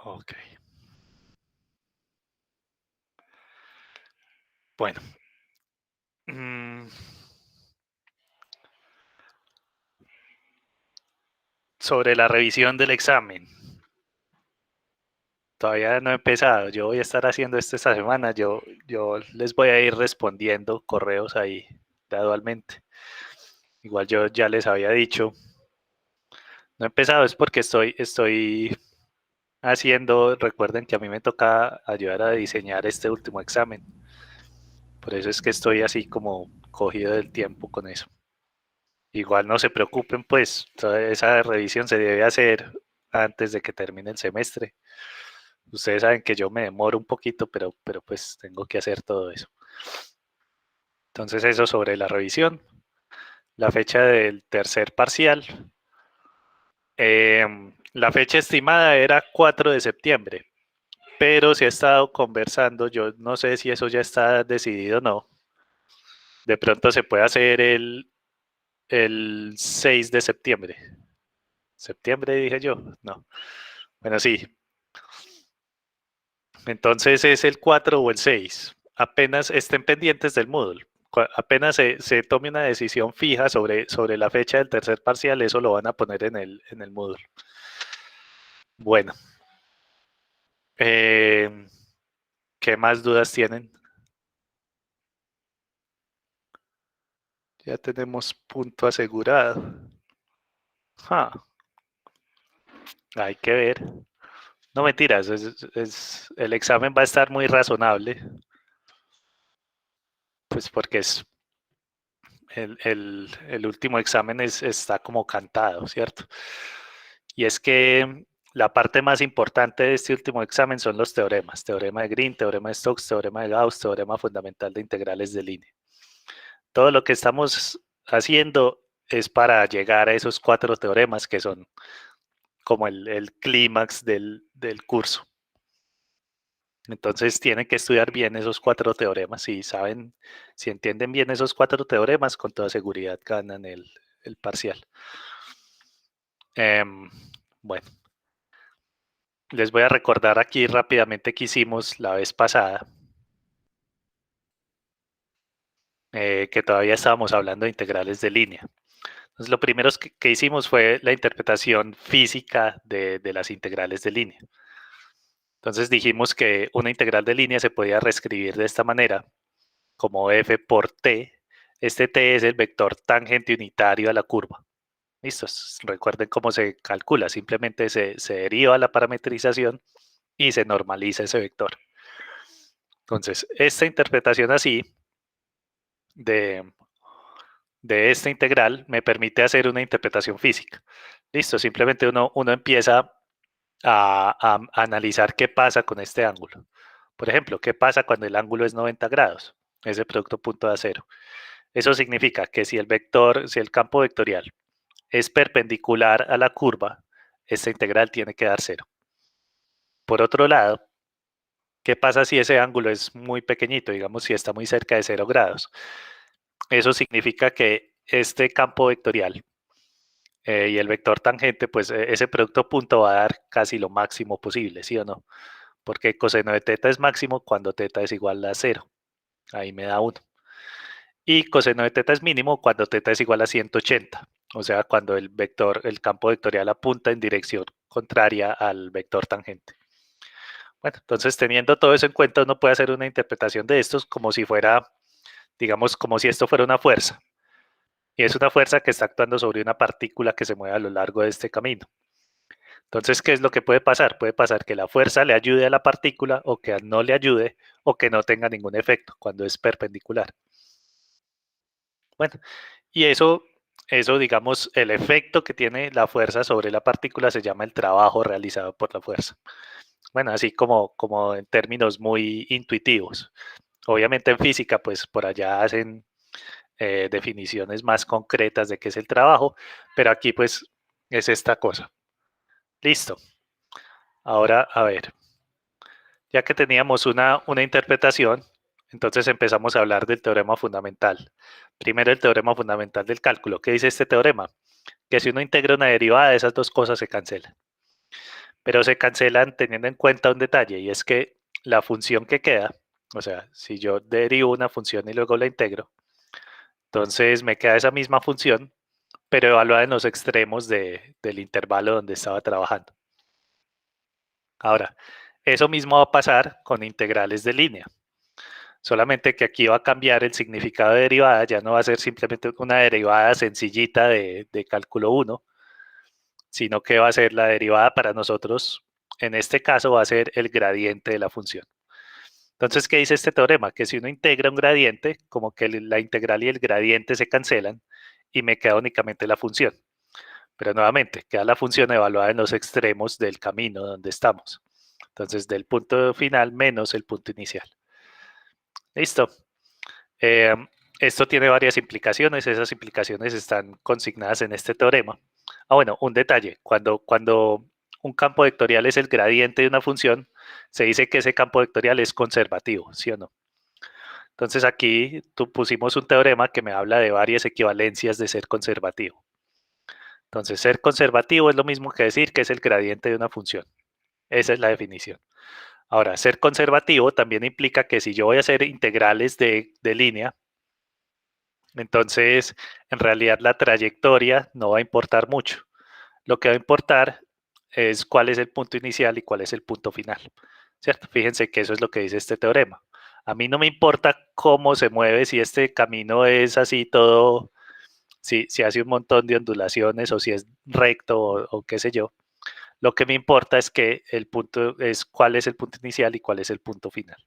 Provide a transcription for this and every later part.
Ok. Bueno. mm, Sobre la revisión del examen. Todavía no he empezado. Yo voy a estar haciendo esto esta semana. Yo les voy a ir respondiendo correos ahí gradualmente. Igual yo ya les había dicho. No he empezado, es porque estoy haciendo. Recuerden que a mí me toca ayudar a diseñar este último examen. Por eso es que estoy así como cogido del tiempo con eso. Igual no se preocupen, pues toda esa revisión se debe hacer antes de que termine el semestre. Ustedes saben que yo me demoro un poquito, pero pues tengo que hacer todo eso. Entonces eso sobre la revisión. La fecha del tercer parcial. La fecha estimada era 4 de septiembre, pero se ha estado conversando, yo no sé si eso ya está decidido o no. De pronto se puede hacer el 6 de septiembre. ¿Septiembre dije yo? No. Bueno, sí. Entonces es el 4 o el 6. Apenas estén pendientes del Moodle. Apenas se tome una decisión fija sobre la fecha del tercer parcial, eso lo van a poner en el Moodle. Bueno, eh, ¿qué más dudas tienen? Ya tenemos punto asegurado. Ah, hay que ver. No mentiras, el examen va a estar muy razonable, pues porque es el último examen está como cantado, ¿cierto? Y es que la parte más importante de este último examen son los teoremas. Teorema de Green, teorema de Stokes, teorema de Gauss, teorema fundamental de integrales de línea. Todo lo que estamos haciendo es para llegar a esos 4 teoremas que son como el clímax del curso. Entonces tienen que estudiar bien esos 4 teoremas. Si saben, si entienden bien esos 4 teoremas, con toda seguridad ganan el parcial. Bueno, les voy a recordar aquí rápidamente que hicimos la vez pasada, que todavía estábamos hablando de integrales de línea. Entonces, lo primero que hicimos fue la interpretación física de las integrales de línea. Entonces dijimos que una integral de línea se podía reescribir de esta manera, como f por t. Este t es el vector tangente unitario a la curva. ¿Listos? Recuerden cómo se calcula, simplemente se deriva la parametrización y se normaliza ese vector. Entonces, esta interpretación así de, de esta integral me permite hacer una interpretación física. Listo, simplemente uno empieza a analizar qué pasa con este ángulo. Por ejemplo, ¿qué pasa cuando el ángulo es 90 grados? Ese producto punto de acero. Eso significa que si el campo vectorial es perpendicular a la curva, esta integral tiene que dar cero. Por otro lado, ¿qué pasa si ese ángulo es muy pequeñito? Digamos, si está muy cerca de 0 grados. Eso significa que este campo vectorial y el vector tangente, pues ese producto punto va a dar casi lo máximo posible, ¿sí o no? Porque coseno de teta es máximo cuando teta es igual a 0. Ahí me da 1. Y coseno de teta es mínimo cuando teta es igual a 180. O sea, cuando el campo vectorial apunta en dirección contraria al vector tangente. Bueno, entonces teniendo todo eso en cuenta, uno puede hacer una interpretación de estos como si fuera, digamos, como si esto fuera una fuerza. Y es una fuerza que está actuando sobre una partícula que se mueve a lo largo de este camino. Entonces, ¿qué es lo que puede pasar? Puede pasar que la fuerza le ayude a la partícula o que no le ayude o que no tenga ningún efecto cuando es perpendicular. Bueno, y eso, digamos, el efecto que tiene la fuerza sobre la partícula se llama el trabajo realizado por la fuerza. Bueno, así como en términos muy intuitivos. Obviamente en física, pues por allá hacen definiciones más concretas de qué es el trabajo, pero aquí pues es esta cosa. Listo. Ahora, a ver, ya que teníamos una interpretación, entonces empezamos a hablar del teorema fundamental. Primero el teorema fundamental del cálculo. ¿Qué dice este teorema? Que si uno integra una derivada, esas dos cosas se cancelan. pero se cancelan teniendo en cuenta un detalle, y es que la función que queda, o sea, si yo derivo una función y luego la integro, entonces me queda esa misma función, pero evaluada en los extremos del intervalo donde estaba trabajando. Ahora, eso mismo va a pasar con integrales de línea, solamente que aquí va a cambiar el significado de derivada, ya no va a ser simplemente una derivada sencillita de cálculo 1, sino que va a ser la derivada para nosotros, en este caso va a ser el gradiente de la función. Entonces, ¿qué dice este teorema? Que si uno integra un gradiente, como que la integral y el gradiente se cancelan y me queda únicamente la función. Pero nuevamente, queda la función evaluada en los extremos del camino donde estamos. Entonces, del punto final menos el punto inicial. Listo. Eh, Esto tiene varias implicaciones. Esas implicaciones están consignadas en este teorema. Bueno, un detalle. Cuando un campo vectorial es el gradiente de una función, se dice que ese campo vectorial es conservativo, ¿sí o no? Entonces aquí pusimos un teorema que me habla de varias equivalencias de ser conservativo. Entonces, ser conservativo es lo mismo que decir que es el gradiente de una función. Esa es la definición. Ahora, ser conservativo también implica que si yo voy a hacer integrales de línea, entonces en realidad la trayectoria no va a importar mucho. Lo que va a importar es cuál es el punto inicial y cuál es el punto final. ¿Cierto? Fíjense que eso es lo que dice este teorema. A mí no me importa cómo se mueve, si este camino es así todo, si hace un montón de ondulaciones o si es recto o qué sé yo. Lo que me importa es que el punto es cuál es el punto inicial y cuál es el punto final.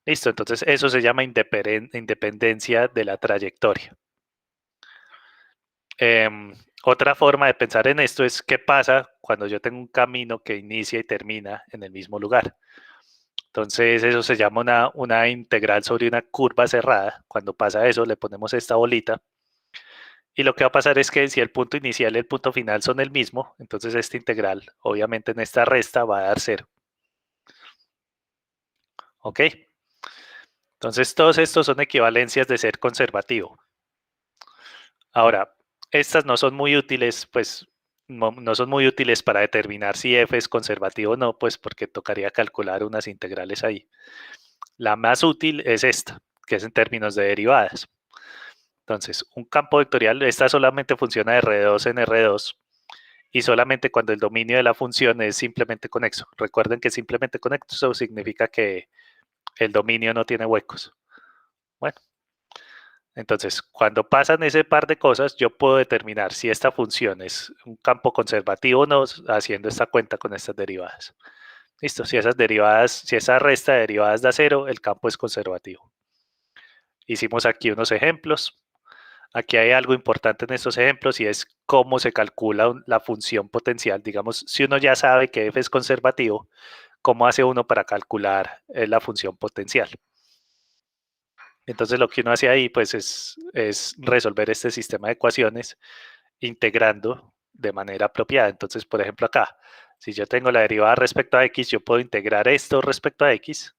Listo, entonces eso se llama independencia de la trayectoria. Otra forma de pensar en esto es qué pasa cuando yo tengo un camino que inicia y termina en el mismo lugar. Entonces eso se llama una integral sobre una curva cerrada. Cuando pasa eso le ponemos esta bolita y lo que va a pasar es que si el punto inicial y el punto final son el mismo, entonces esta integral obviamente en esta resta va a dar 0. ¿Ok? Entonces todos estos son equivalencias de ser conservativo. Ahora, estas no son muy útiles, pues no son muy útiles para determinar si f es conservativo o no, pues porque tocaría calcular unas integrales ahí. La más útil es esta, que es en términos de derivadas. Entonces, un campo vectorial, esta solamente funciona de R2 en R2 y solamente cuando el dominio de la función es simplemente conexo. Recuerden que simplemente conexo significa que el dominio no tiene huecos. Bueno, entonces, cuando pasan ese par de cosas, yo puedo determinar si esta función es un campo conservativo o no, haciendo esta cuenta con estas derivadas. Listo, si esas derivadas, si esa resta de derivadas da 0, el campo es conservativo. Hicimos aquí unos ejemplos. Aquí hay algo importante en estos ejemplos y es cómo se calcula la función potencial. Digamos, si uno ya sabe que f es conservativo, ¿cómo hace uno para calcular la función potencial? Entonces lo que uno hace ahí pues es resolver este sistema de ecuaciones integrando de manera apropiada. Entonces, por ejemplo, acá, si yo tengo la derivada respecto a x, yo puedo integrar esto respecto a x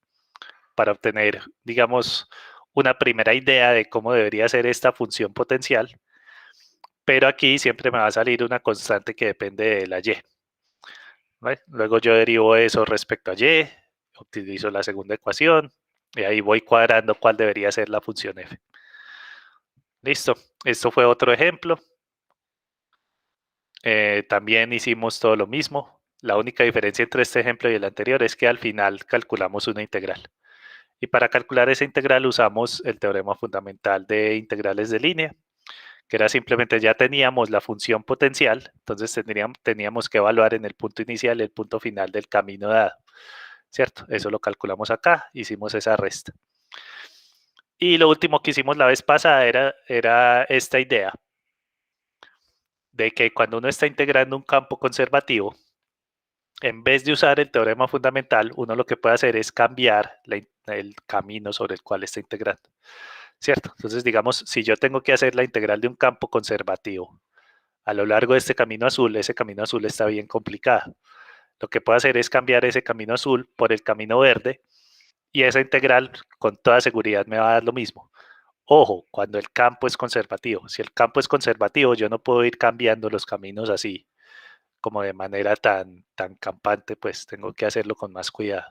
para obtener, digamos, una primera idea de cómo debería ser esta función potencial, pero aquí siempre me va a salir una constante que depende de la y. ¿Vale? Luego yo derivo eso respecto a y, utilizo la segunda ecuación y ahí voy cuadrando cuál debería ser la función f. Listo, esto fue otro ejemplo. También hicimos todo lo mismo. La única diferencia entre este ejemplo y el anterior es que al final calculamos una integral. Y para calcular esa integral usamos el teorema fundamental de integrales de línea, que era simplemente ya teníamos la función potencial, entonces teníamos que evaluar en el punto inicial y el punto final del camino dado. ¿Cierto? Eso lo calculamos acá, hicimos esa resta. Y lo último que hicimos la vez pasada era esta idea de que cuando uno está integrando un campo conservativo, en vez de usar el teorema fundamental, uno lo que puede hacer es cambiar el camino sobre el cual está integrando. ¿Cierto? Entonces, digamos, si yo tengo que hacer la integral de un campo conservativo a lo largo de este camino azul, ese camino azul está bien complicado. Lo que puedo hacer es cambiar ese camino azul por el camino verde y esa integral con toda seguridad me va a dar lo mismo. Ojo, cuando el campo es conservativo. Si el campo es conservativo, yo no puedo ir cambiando los caminos así como de manera tan campante, pues tengo que hacerlo con más cuidado.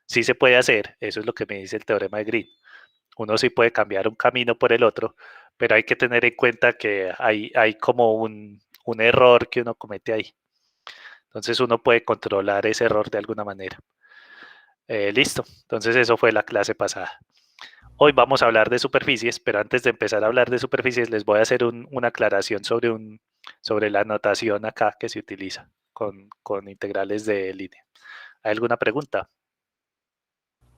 Sí se puede hacer, eso es lo que me dice el teorema de Green. Uno sí puede cambiar un camino por el otro, pero hay que tener en cuenta que hay como un error que uno comete ahí. Entonces uno puede controlar ese error de alguna manera. Listo, entonces eso fue la clase pasada. Hoy vamos a hablar de superficies, pero antes de empezar a hablar de superficies les voy a hacer una aclaración sobre la notación acá que se utiliza con integrales de línea. ¿Hay alguna pregunta?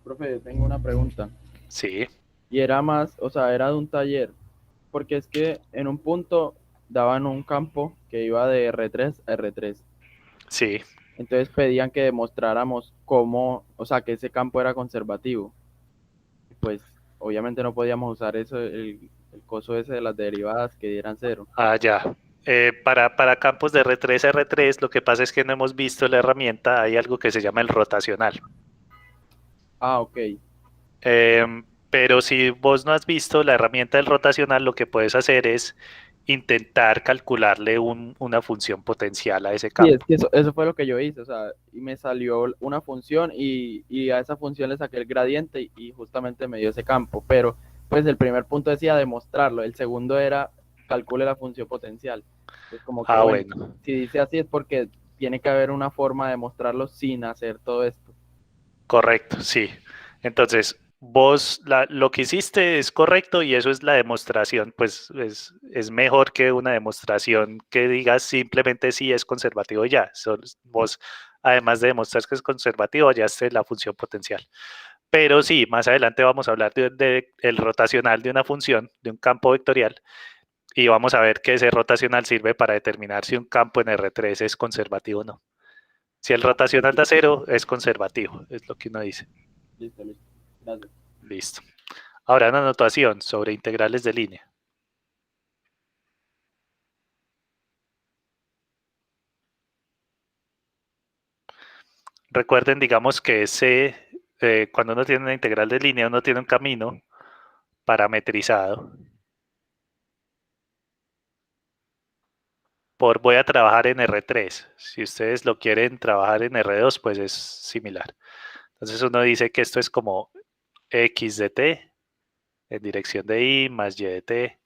Profe, tengo una pregunta. Sí, Y era más, o sea, era de un taller, porque es que en un punto daban un campo que iba de R3 a R3. sí. Entonces pedían que demostráramos cómo, o sea, que ese campo era conservativo. Y pues obviamente no podíamos usar eso, el coso ese de las derivadas que dieran cero. Ah, ya. Para campos de R3 a R3, lo que pasa es que no hemos visto la herramienta, hay algo que se llama el rotacional. Ah, ok. Pero si vos no has visto la herramienta del rotacional, lo que puedes hacer es intentar calcularle una función potencial a ese Sí, es campo. que eso fue lo que yo hice, o sea, y me salió una función y a esa función le saqué el gradiente y justamente me dio ese campo, pero pues el primer punto decía demostrarlo, el segundo era calcule la función potencial. Entonces como que Ah, bueno, bueno, si dice así es porque tiene que haber una forma de demostrarlo sin hacer todo esto. correcto, sí. Entonces, vos lo que hiciste es correcto y eso es la demostración, pues es mejor que una demostración que digas simplemente sí es conservativo ya. Vos, además de demostrar que es conservativo, hallaste la función potencial. Pero sí, más adelante vamos a hablar de el rotacional de una función, de un campo vectorial, y vamos a ver que ese rotacional sirve para determinar si un campo en R3 es conservativo o no. Si el rotacional da cero, es conservativo, es lo que uno dice. Listo, listo. Gracias. Listo. Ahora una anotación sobre integrales de línea. Recuerden, digamos que cuando uno tiene una integral de línea, uno tiene un camino parametrizado voy a trabajar en R3. Si ustedes lo quieren trabajar en R2, pues es similar. Entonces uno dice que esto es como X de T en dirección de Y más Y de T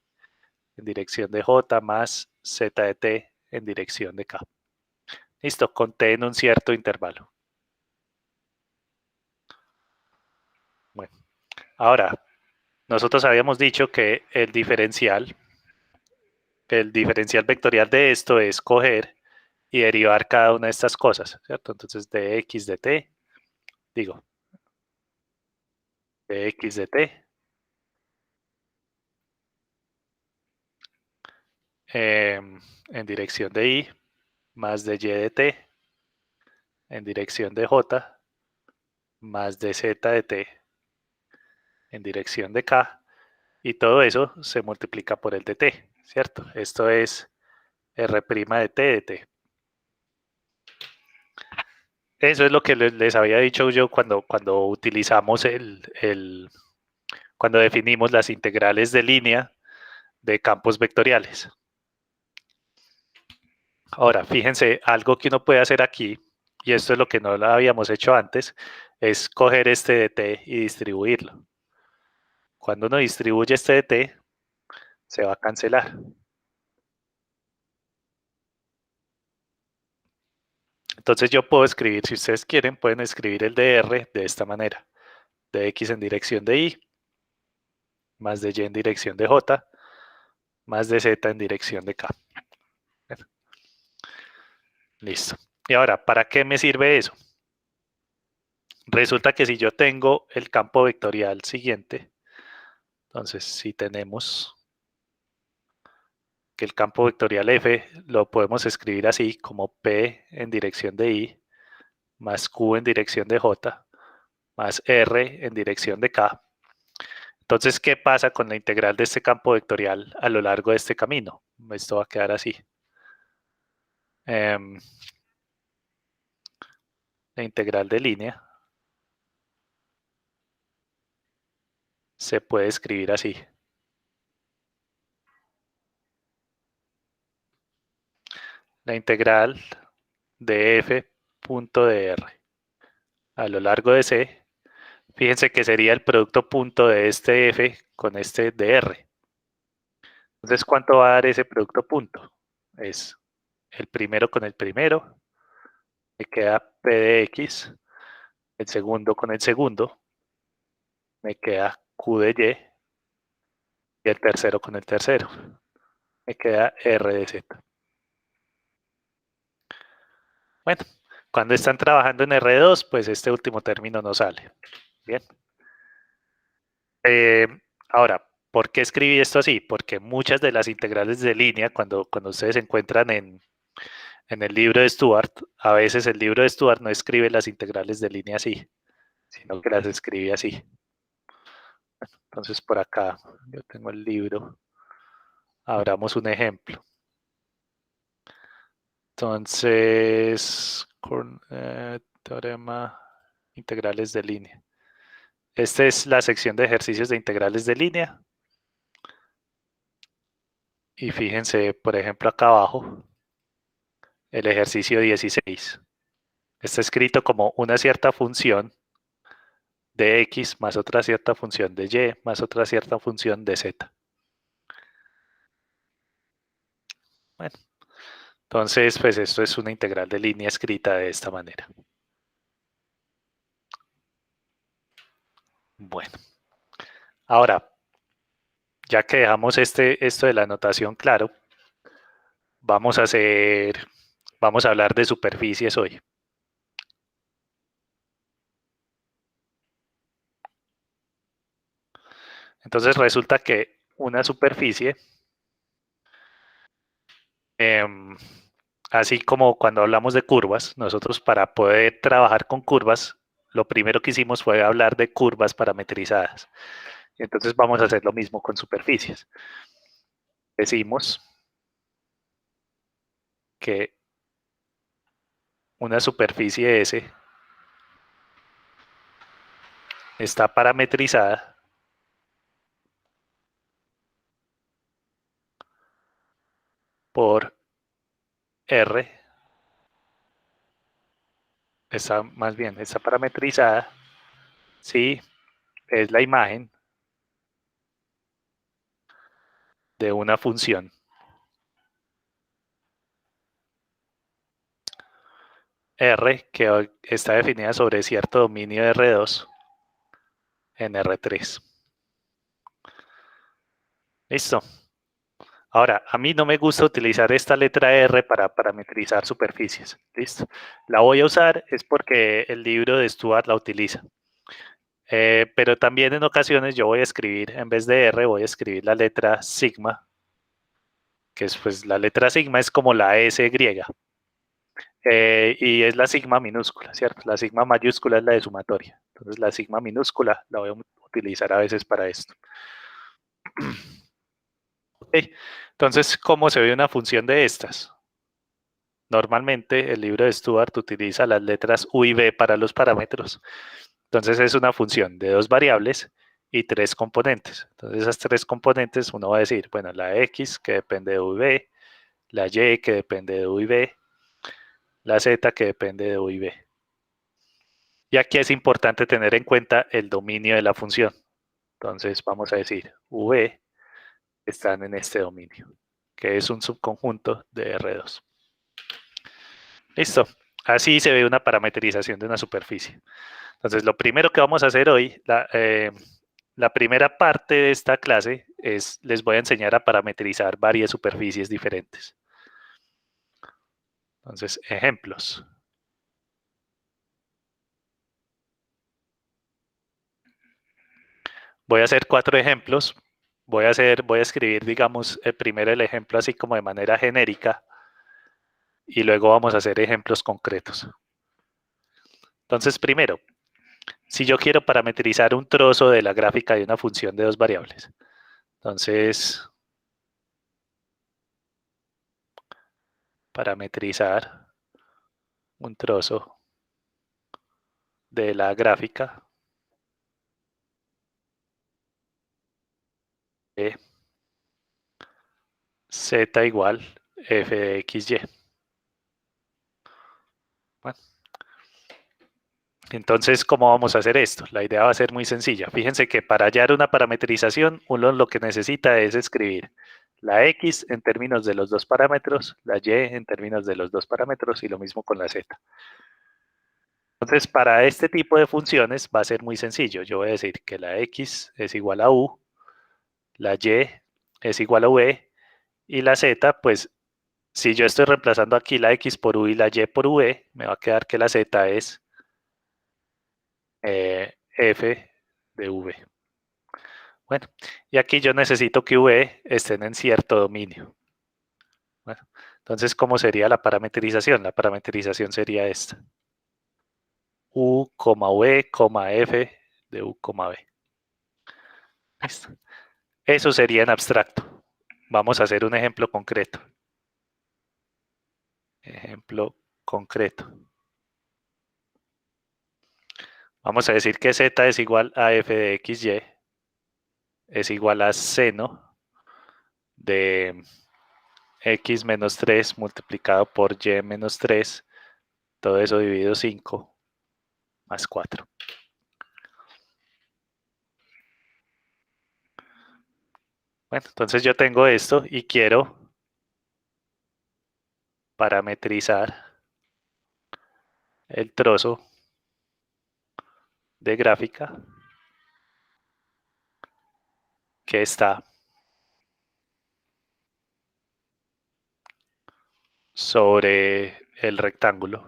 en dirección de J más Z de T en dirección de K. Listo, con T en un cierto intervalo. Bueno, ahora, nosotros habíamos dicho que el diferencial vectorial de esto es coger y derivar cada una de estas cosas, ¿cierto? Entonces de X de T, digo, de X de T en dirección de Y más de Y de T en dirección de J más de Z de T en dirección de K, y todo eso se multiplica por el de T, ¿cierto? Esto es R' de T de T. Eso es lo que les había dicho yo cuando utilizamos cuando definimos las integrales de línea de campos vectoriales. Ahora, fíjense, algo que uno puede hacer aquí, y esto es lo que no lo habíamos hecho antes, es coger este de T y distribuirlo. Cuando uno distribuye este de T, se va a cancelar. Entonces yo puedo escribir, si ustedes quieren, pueden escribir el de R de esta manera. De X en dirección de Y, más de Y en dirección de J, más de Z en dirección de K. Bueno, listo. Y ahora, ¿para qué me sirve eso? Resulta que si yo tengo el campo vectorial siguiente, entonces si tenemos que el campo vectorial F lo podemos escribir así como P en dirección de Y, más Q en dirección de J, más R en dirección de K. Entonces, ¿qué pasa con la integral de este campo vectorial a lo largo de este camino? Esto va a quedar así. La integral de línea se puede escribir así. La integral de f punto de r a lo largo de c, fíjense que sería el producto punto de este f con este de r. Entonces, ¿cuánto va a dar ese producto punto? Es el primero con el primero, me queda p de x, el segundo con el segundo, me queda q de y, y el tercero con el tercero, me queda r de z. Bueno, cuando están trabajando en R2, pues este último término no sale. Bien. Eh, Ahora, ¿por qué escribí esto así? Porque muchas de las integrales de línea, cuando ustedes se encuentran en el libro de Stuart, a veces el libro de Stuart no escribe las integrales de línea así, sino que las escribe así. Entonces, por acá, yo tengo el libro. Abramos un ejemplo. Entonces, teorema integrales de línea. Esta es la sección de ejercicios de integrales de línea. Y fíjense, por ejemplo, acá abajo, el ejercicio 16. Está escrito como una cierta función de x más otra cierta función de y más otra cierta función de z. Bueno, entonces, pues esto es una integral de línea escrita de esta manera. Bueno, ahora, ya que dejamos esto de la notación claro, vamos a hablar de superficies hoy. Entonces resulta que una superficie, así como cuando hablamos de curvas, nosotros para poder trabajar con curvas, lo primero que hicimos fue hablar de curvas parametrizadas. Entonces vamos a hacer lo mismo con superficies. Decimos que una superficie S está parametrizada por R, está parametrizada si es la imagen de una función R que está definida sobre cierto dominio de R2 en R3. Listo. Ahora, a mí no me gusta utilizar esta letra R para parametrizar superficies. ¿Listo? La voy a usar es porque el libro de Stuart la utiliza. Pero también en ocasiones yo voy a escribir, en vez de R, voy a escribir la letra sigma, que es pues la letra sigma es como la S griega. Y es la sigma minúscula, ¿cierto? La sigma mayúscula es la de sumatoria. Entonces la sigma minúscula la voy a utilizar a veces para esto. Okay. Entonces, ¿cómo se ve una función de estas? Normalmente el libro de Stuart utiliza las letras U y V para los parámetros. Entonces es una función de dos variables y tres componentes. Entonces esas tres componentes uno va a decir, bueno, la X que depende de U y V, la Y que depende de U y V, la Z que depende de U y V. Y aquí es importante tener en cuenta el dominio de la función. Entonces vamos a decir V están en este dominio, que es un subconjunto de R2. Listo. Así se ve una parametrización de una superficie. Entonces, lo primero que vamos a hacer hoy, la primera parte de esta clase es, les voy a enseñar a parametrizar varias superficies diferentes. Entonces, ejemplos. Voy a hacer 4 ejemplos. Voy a escribir, digamos, primero el ejemplo así como de manera genérica y luego vamos a hacer ejemplos concretos. Entonces, primero, si yo quiero parametrizar un trozo de la gráfica de una función de dos variables, entonces, parametrizar un trozo de la gráfica de z igual f de xy. Bueno, entonces, ¿cómo vamos a hacer esto? La idea va a ser muy sencilla. Fíjense que para hallar una parametrización, uno lo que necesita es escribir la X en términos de los dos parámetros, la Y en términos de los dos parámetros y lo mismo con la Z. Entonces, para este tipo de funciones va a ser muy sencillo. Yo voy a decir que la X es igual a U, la Y es igual a V y la Z, pues si yo estoy reemplazando aquí la X por U y la Y por V, me va a quedar que la Z es F de V. Bueno, y aquí yo necesito que V estén en cierto dominio. Bueno, entonces, ¿cómo sería la parametrización? La parametrización sería esta. U, V, F de U, V. Listo. Eso sería en abstracto. Vamos a hacer un ejemplo concreto. Ejemplo concreto. Vamos a decir que Z es igual a F de XY es igual a seno de X menos 3 multiplicado por Y menos 3, todo eso dividido 5 más 4. Bueno, entonces yo tengo esto y quiero parametrizar el trozo de gráfica que está sobre el rectángulo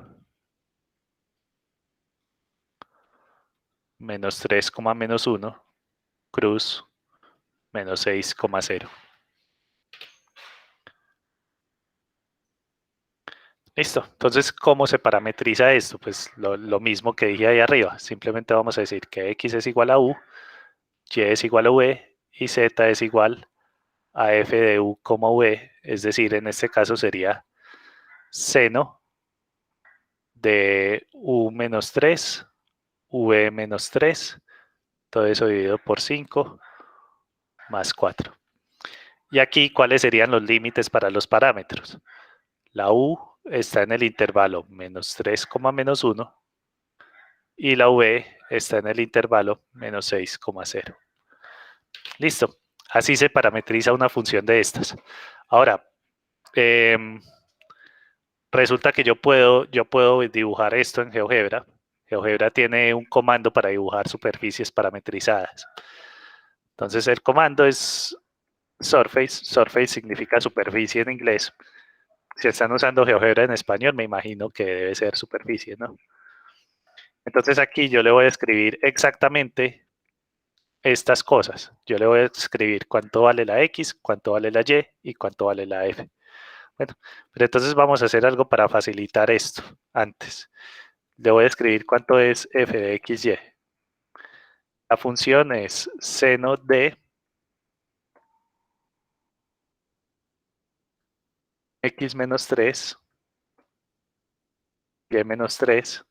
menos 3, menos 1, cruz menos 6,0. Listo. Entonces, ¿cómo se parametriza esto? Pues lo mismo que dije ahí arriba. Simplemente vamos a decir que X es igual a U, Y es igual a V y Z es igual a F de U, V. Es decir, en este caso sería seno de U menos 3, V menos 3, todo eso dividido por 5 más 4. Y aquí, ¿cuáles serían los límites para los parámetros? La U está en el intervalo menos 3, menos 1 y la V está en el intervalo menos 6,0. Listo. Así se parametriza una función de estas. Ahora, resulta que yo puedo dibujar esto en GeoGebra. GeoGebra tiene un comando para dibujar superficies parametrizadas. Entonces el comando es surface. Surface significa superficie en inglés. Si están usando GeoGebra en español, me imagino que debe ser superficie, ¿no? Entonces aquí yo le voy a escribir exactamente estas cosas. Yo le voy a escribir cuánto vale la X, cuánto vale la Y y cuánto vale la F. Bueno, pero entonces vamos a hacer algo para facilitar esto antes. Le voy a escribir cuánto es f de xy. La función es seno de x menos 3, y menos 3,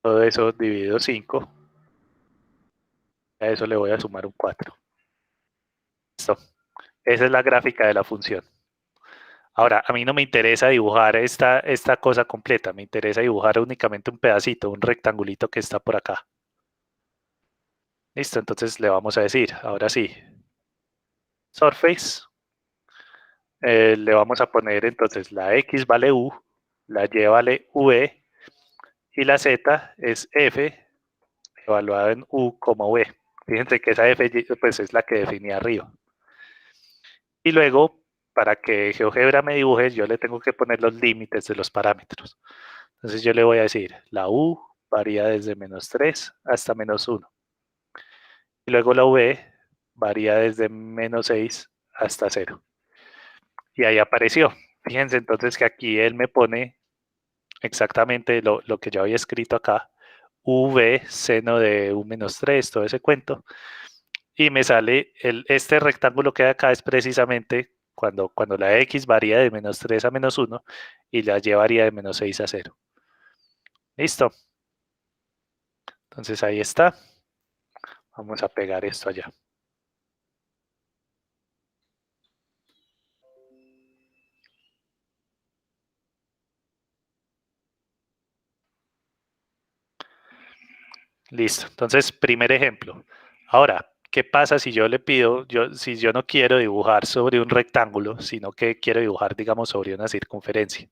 todo eso dividido 5. A eso le voy a sumar un 4. Listo. Esa es la gráfica de la función. Ahora, a mí no me interesa dibujar esta cosa completa, me interesa dibujar únicamente un pedacito, un rectangulito que está por acá. Listo, entonces le vamos a decir, ahora sí, surface, le vamos a poner entonces la X vale U, la Y vale V y la Z es F evaluada en U como V. Fíjense que esa F pues es la que definía arriba. Y luego, para que GeoGebra me dibuje, yo le tengo que poner los límites de los parámetros. Entonces yo le voy a decir, la U varía desde menos 3 hasta menos 1. Y luego la V varía desde menos 6 hasta 0. Y ahí apareció. Fíjense entonces que aquí él me pone exactamente lo que yo había escrito acá. V seno de U menos 3, todo ese cuento. Y me sale este rectángulo que hay acá es precisamente cuando la X varía de menos 3 a menos 1 y la Y varía de menos 6 a 0. Listo. Entonces ahí está. Vamos a pegar esto allá. Listo. Entonces, primer ejemplo. Ahora, ¿qué pasa si yo le pido, si yo no quiero dibujar sobre un rectángulo, sino que quiero dibujar, digamos, sobre una circunferencia?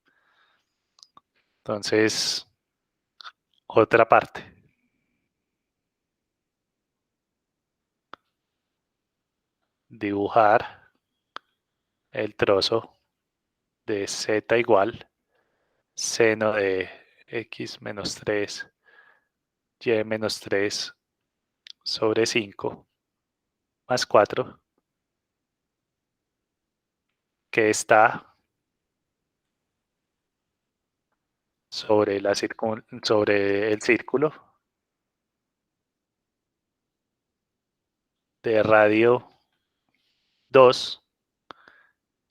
Entonces, otra parte. Dibujar el trozo de z igual seno de x menos 3 y menos 3 sobre 5 más 4 que está sobre, sobre el círculo de radio 2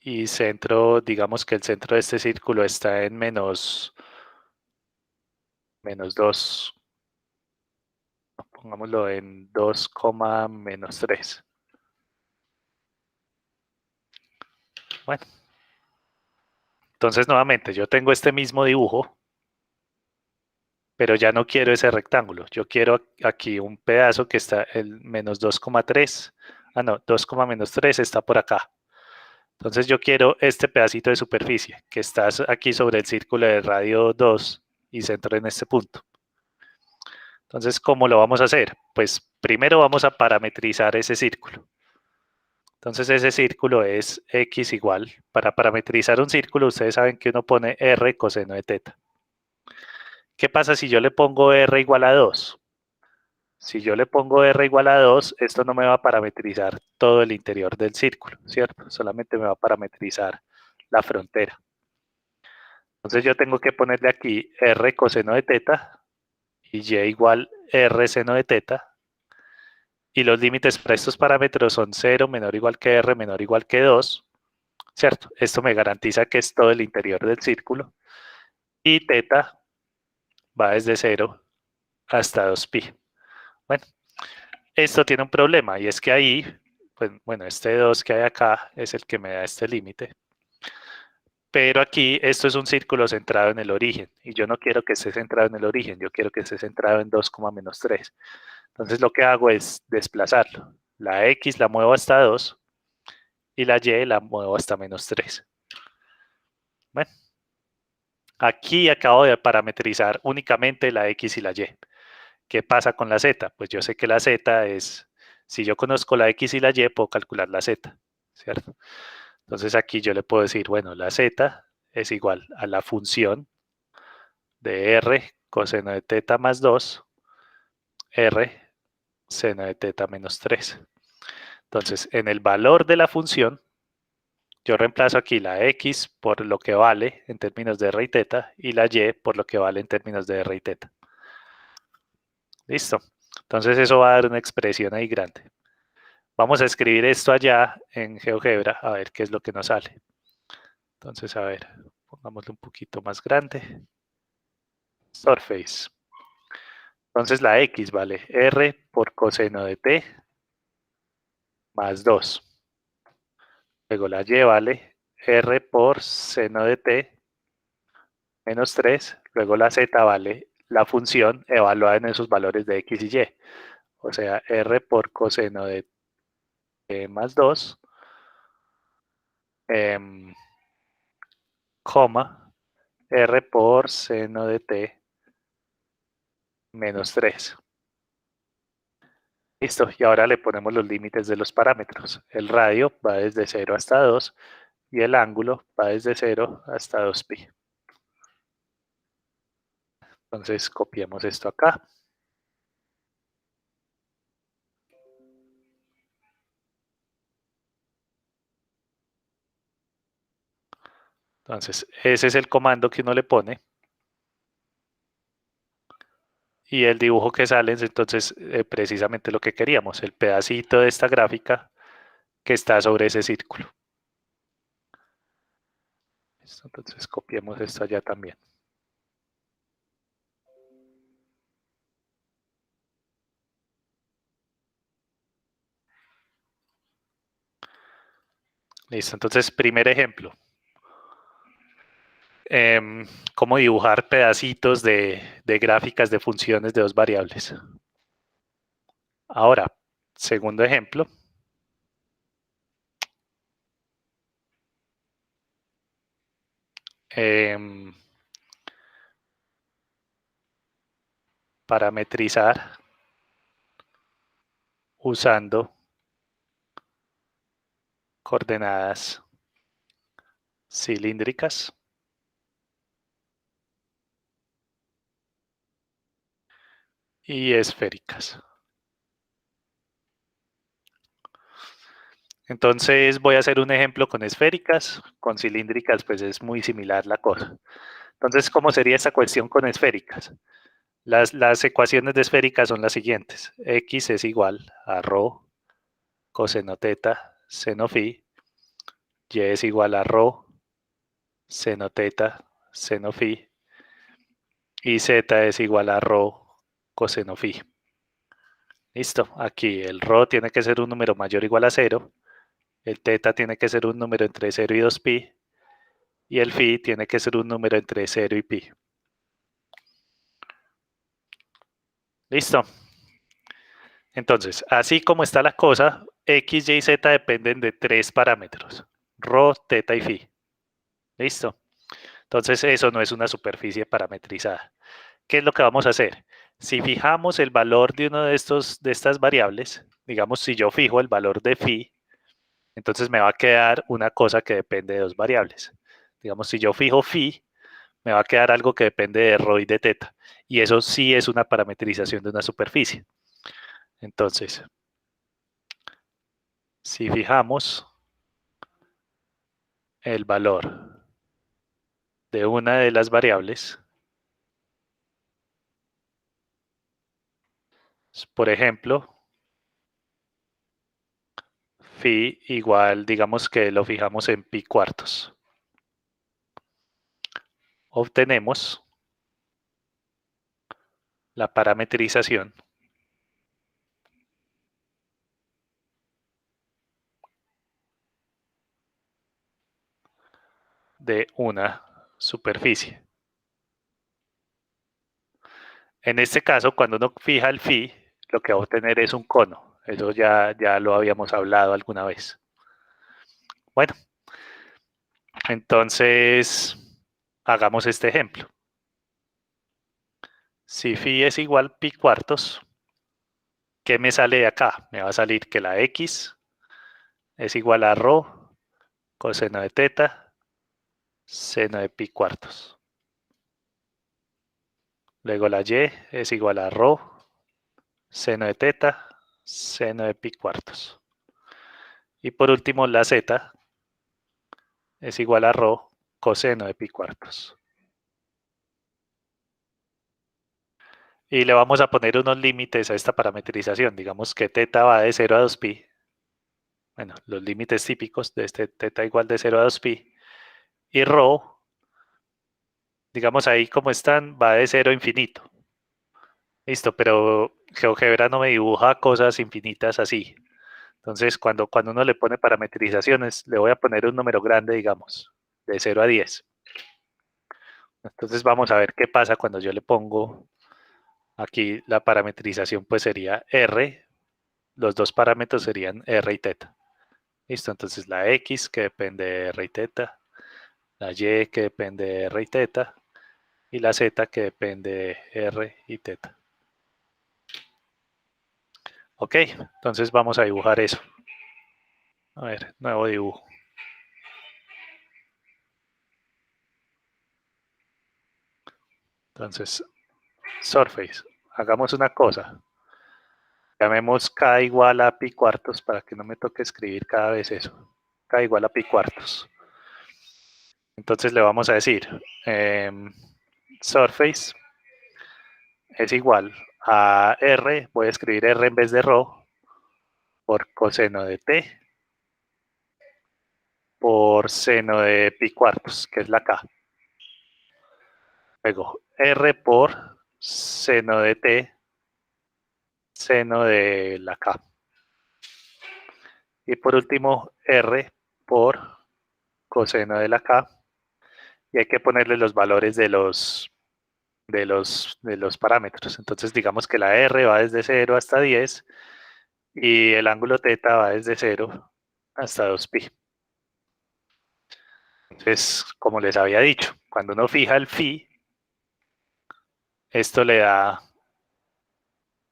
y centro, digamos que el centro de este círculo está en menos 2, pongámoslo en 2, menos 3. Bueno, entonces nuevamente yo tengo este mismo dibujo, pero ya no quiero ese rectángulo. Yo quiero aquí un pedazo que está el menos 2,3. Ah, no, 2, menos 3 está por acá. Entonces yo quiero este pedacito de superficie que está aquí sobre el círculo de radio 2 y centro en este punto. Entonces, ¿cómo lo vamos a hacer? Pues primero vamos a parametrizar ese círculo. Entonces ese círculo es x igual. Para parametrizar un círculo, ustedes saben que uno pone r coseno de teta. ¿Qué pasa si yo le pongo r igual a 2? Si yo le pongo r igual a 2, esto no me va a parametrizar todo el interior del círculo, ¿cierto? Solamente me va a parametrizar la frontera. Entonces yo tengo que ponerle aquí r coseno de teta y y igual r seno de teta. Y los límites para estos parámetros son 0 menor o igual que r menor o igual que 2, ¿cierto? Esto me garantiza que es todo el interior del círculo. Y teta va desde 0 hasta 2pi. Bueno, esto tiene un problema y es que ahí, pues bueno, este 2 que hay acá es el que me da este límite. Pero aquí esto es un círculo centrado en el origen y yo no quiero que esté centrado en el origen, yo quiero que esté centrado en 2, menos 3. Entonces lo que hago es desplazarlo. La x la muevo hasta 2 y la y la muevo hasta menos 3. Bueno, aquí acabo de parametrizar únicamente la x y la y. ¿Qué pasa con la z? Pues yo sé que la z es, si yo conozco la x y la y, puedo calcular la z, ¿cierto? Entonces aquí yo le puedo decir, bueno, la z es igual a la función de r coseno de teta más 2, r seno de teta menos 3. Entonces, en el valor de la función, yo reemplazo aquí la x por lo que vale en términos de r y teta y la y por lo que vale en términos de r y teta. Listo. Entonces eso va a dar una expresión ahí grande. Vamos a escribir esto allá en GeoGebra a ver qué es lo que nos sale. Entonces, a ver, pongámoslo un poquito más grande. Surface. Entonces la x vale r por coseno de t más 2. Luego la y vale r por seno de t menos 3. Luego la z vale la función evaluada en esos valores de x y y. O sea, r por coseno de t más 2, coma, r por seno de t menos 3. Listo, y ahora le ponemos los límites de los parámetros. El radio va desde 0 hasta 2 y el ángulo va desde 0 hasta 2pi. Entonces copiamos esto acá. Entonces ese es el comando que uno le pone. Y el dibujo que sale es entonces precisamente lo que queríamos, el pedacito de esta gráfica que está sobre ese círculo. Listo, entonces copiemos esto allá también. Listo, entonces primer ejemplo. Cómo dibujar pedacitos de gráficas de funciones de dos variables. Ahora, segundo ejemplo. Parametrizar usando coordenadas cilíndricas y esféricas. Entonces voy a hacer un ejemplo con esféricas, con cilíndricas pues es muy similar la cosa. Entonces, ¿cómo sería esta cuestión con esféricas? Las ecuaciones de esféricas son las siguientes. X es igual a ρ coseno teta seno phi. Y es igual a ρ seno teta seno phi. Y z es igual a ρ coseno phi. Listo, aquí el ρ tiene que ser un número mayor o igual a 0, el teta tiene que ser un número entre 0 y 2pi, y el phi tiene que ser un número entre 0 y pi. Listo. Entonces, así como está la cosa, x, y, z dependen de 3 parámetros, ρ, teta y phi. Listo. Entonces, eso no es una superficie parametrizada. ¿Qué es lo que vamos a hacer? Si fijamos el valor de uno de estas variables, digamos, si yo fijo el valor de phi, entonces me va a quedar una cosa que depende de dos variables. Digamos, si yo fijo phi, me va a quedar algo que depende de ρ y de teta. Y eso sí es una parametrización de una superficie. Entonces, si fijamos el valor de una de las variables, por ejemplo, phi igual, digamos que lo fijamos en pi cuartos, obtenemos la parametrización de una superficie. En este caso, cuando uno fija el phi, lo que va a obtener es un cono. Eso ya lo habíamos hablado alguna vez. Bueno, entonces hagamos este ejemplo. Si phi es igual a pi cuartos, ¿qué me sale de acá? Me va a salir que la x es igual a ρ coseno de teta seno de pi cuartos. Luego la y es igual a ρ seno de teta seno de pi cuartos. Y por último la z es igual a ρ coseno de pi cuartos. Y le vamos a poner unos límites a esta parametrización. Digamos que teta va de 0 a 2pi. Bueno, los límites típicos de este teta igual de 0 a 2pi. Y ρ, digamos ahí como están, va de 0 a infinito. Listo, pero GeoGebra no me dibuja cosas infinitas así. Entonces, cuando uno le pone parametrizaciones, le voy a poner un número grande, digamos, de 0 a 10. Entonces vamos a ver qué pasa cuando yo le pongo aquí la parametrización, pues sería R, los dos parámetros serían R y teta. Listo, entonces la X que depende de R y teta, la Y que depende de R y teta, y la Z que depende de R y teta. Ok, entonces vamos a dibujar eso. A ver, nuevo dibujo. Entonces, surface, hagamos una cosa. Llamemos K igual a pi cuartos para que no me toque escribir cada vez eso. K igual a pi cuartos. Entonces le vamos a decir surface es igual a R, voy a escribir R en vez de ρ, por coseno de t, por seno de pi cuartos, que es la K. Luego R por seno de t, seno de la K. Y por último, R por coseno de la K. Y hay que ponerle los valores de los parámetros. Entonces digamos que la R va desde 0 hasta 10 y el ángulo teta va desde 0 hasta 2pi. Entonces, como les había dicho, cuando uno fija el phi, esto le da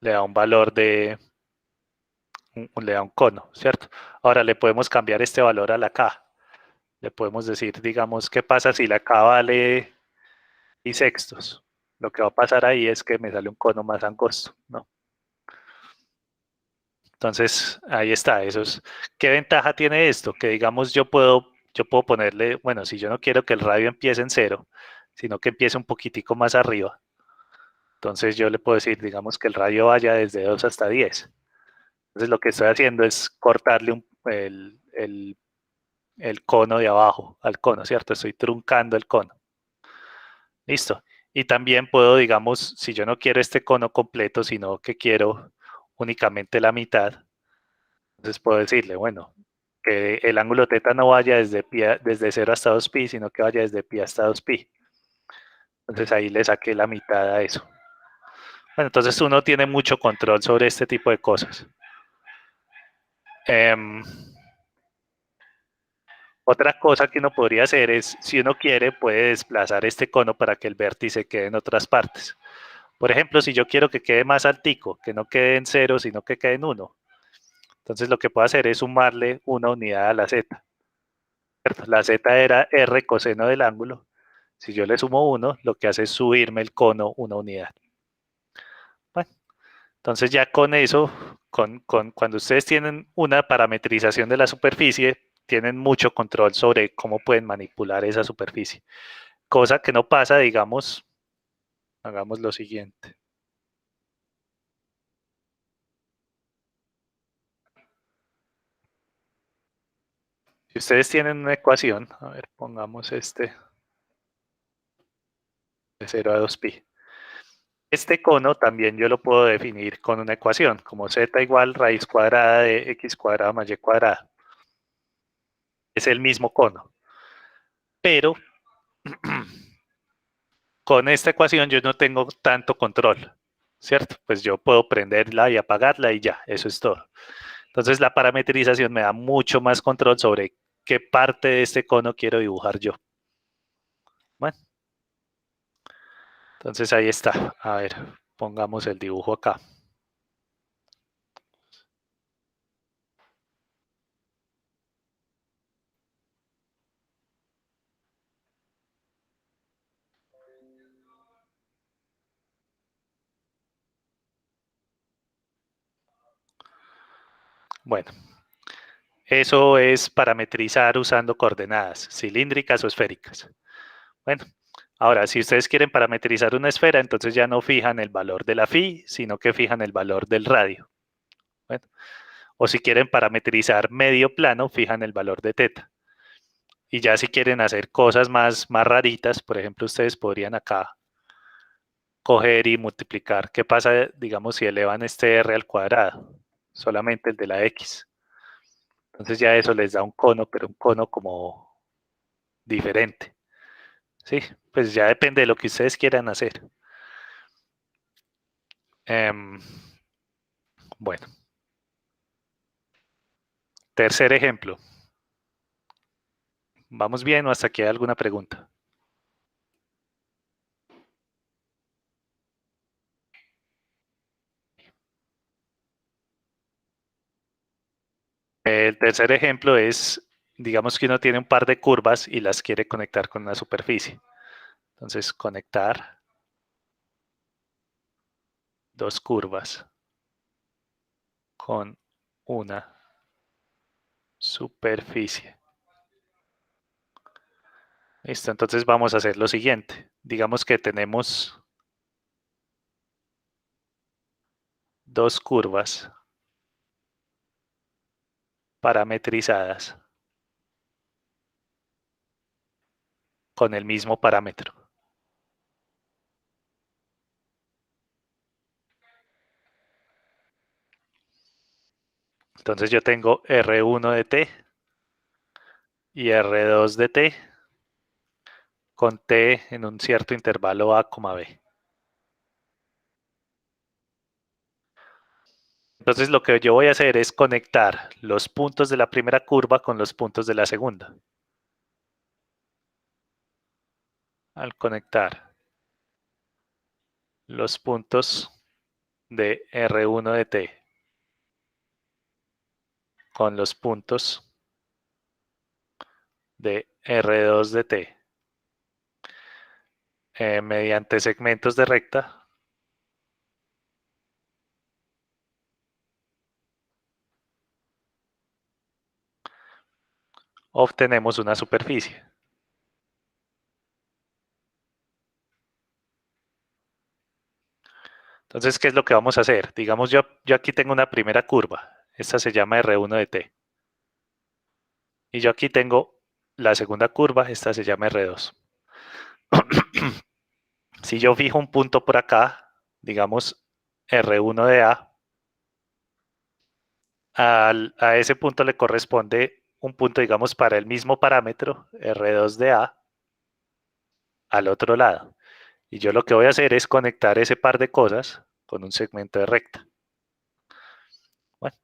un valor le da un cono, ¿cierto? Ahora le podemos cambiar este valor a la k. Le podemos decir, digamos, ¿qué pasa si la k vale y sextos? Lo que va a pasar ahí es que me sale un cono más angosto, ¿no? Entonces, ahí está. ¿Qué ventaja tiene esto? Que digamos, yo puedo ponerle, bueno, si yo no quiero que el radio empiece en 0, sino que empiece un poquitico más arriba, entonces yo le puedo decir, digamos, que el radio vaya desde 2 hasta 10. Entonces, lo que estoy haciendo es cortarle el cono de abajo al cono, ¿cierto? Estoy truncando el cono. Listo. Y también puedo, digamos, si yo no quiero este cono completo, sino que quiero únicamente la mitad, entonces puedo decirle, bueno, que el ángulo teta no vaya desde 0 hasta 2pi, sino que vaya desde pi hasta 2pi. Entonces ahí le saqué la mitad a eso. Bueno, entonces uno tiene mucho control sobre este tipo de cosas. Otra cosa que uno podría hacer es, si uno quiere, puede desplazar este cono para que el vértice quede en otras partes. Por ejemplo, si yo quiero que quede más altico, que no quede en 0, sino que quede en 1. Entonces lo que puedo hacer es sumarle una unidad a la z. La z era r coseno del ángulo. Si yo le sumo 1, lo que hace es subirme el cono una unidad. Bueno, entonces ya con eso, cuando ustedes tienen una parametrización de la superficie, tienen mucho control sobre cómo pueden manipular esa superficie. Cosa que no pasa, digamos, hagamos lo siguiente. Si ustedes tienen una ecuación, a ver, pongamos de 0 a 2pi. Este cono también yo lo puedo definir con una ecuación, como z igual raíz cuadrada de x cuadrada más y cuadrada. Es el mismo cono. Pero con esta ecuación yo no tengo tanto control, ¿cierto? Pues yo puedo prenderla y apagarla y ya, eso es todo. Entonces la parametrización me da mucho más control sobre qué parte de este cono quiero dibujar yo. Bueno, entonces ahí está. A ver, pongamos el dibujo acá. Bueno, eso es parametrizar usando coordenadas cilíndricas o esféricas. Bueno, ahora si ustedes quieren parametrizar una esfera, entonces ya no fijan el valor de la phi, sino que fijan el valor del radio. Bueno, o si quieren parametrizar medio plano, fijan el valor de teta. Y ya si quieren hacer cosas más raritas, por ejemplo, ustedes podrían acá coger y multiplicar. ¿Qué pasa, digamos, si elevan este r al cuadrado? Solamente el de la x. Entonces ya eso les da un cono, pero un cono como diferente. Sí, pues ya depende de lo que ustedes quieran hacer. Bueno, tercer ejemplo. ¿Vamos bien o hasta aquí hay alguna pregunta? El tercer ejemplo es, digamos que uno tiene un par de curvas y las quiere conectar con una superficie. Entonces, conectar dos curvas con una superficie. Listo, entonces vamos a hacer lo siguiente. Digamos que tenemos dos curvas parametrizadas con el mismo parámetro. Entonces yo tengo R1 de t y R2 de t con t en un cierto intervalo a, b. Entonces lo que yo voy a hacer es conectar los puntos de la primera curva con los puntos de la segunda. Al conectar los puntos de R1 de t con los puntos de R2 de t mediante segmentos de recta, obtenemos una superficie. Entonces, ¿qué es lo que vamos a hacer? Digamos, yo aquí tengo una primera curva. Esta se llama R1 de t. Y yo aquí tengo la segunda curva. Esta se llama R2. Si yo fijo un punto por acá, digamos R1 de a ese punto le corresponde un punto, digamos, para el mismo parámetro, R2 de A, al otro lado. Y yo lo que voy a hacer es conectar ese par de cosas con un segmento de recta. Bueno,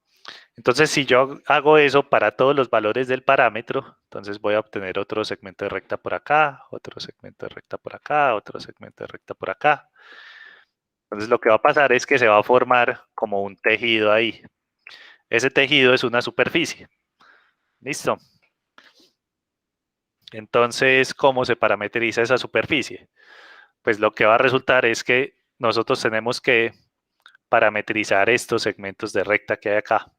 entonces si yo hago eso para todos los valores del parámetro, entonces voy a obtener otro segmento de recta por acá, otro segmento de recta por acá, otro segmento de recta por acá. Entonces lo que va a pasar es que se va a formar como un tejido ahí. Ese tejido es una superficie. ¿Listo? Entonces, ¿cómo se parametriza esa superficie? Pues lo que va a resultar es que nosotros tenemos que parametrizar estos segmentos de recta que hay acá.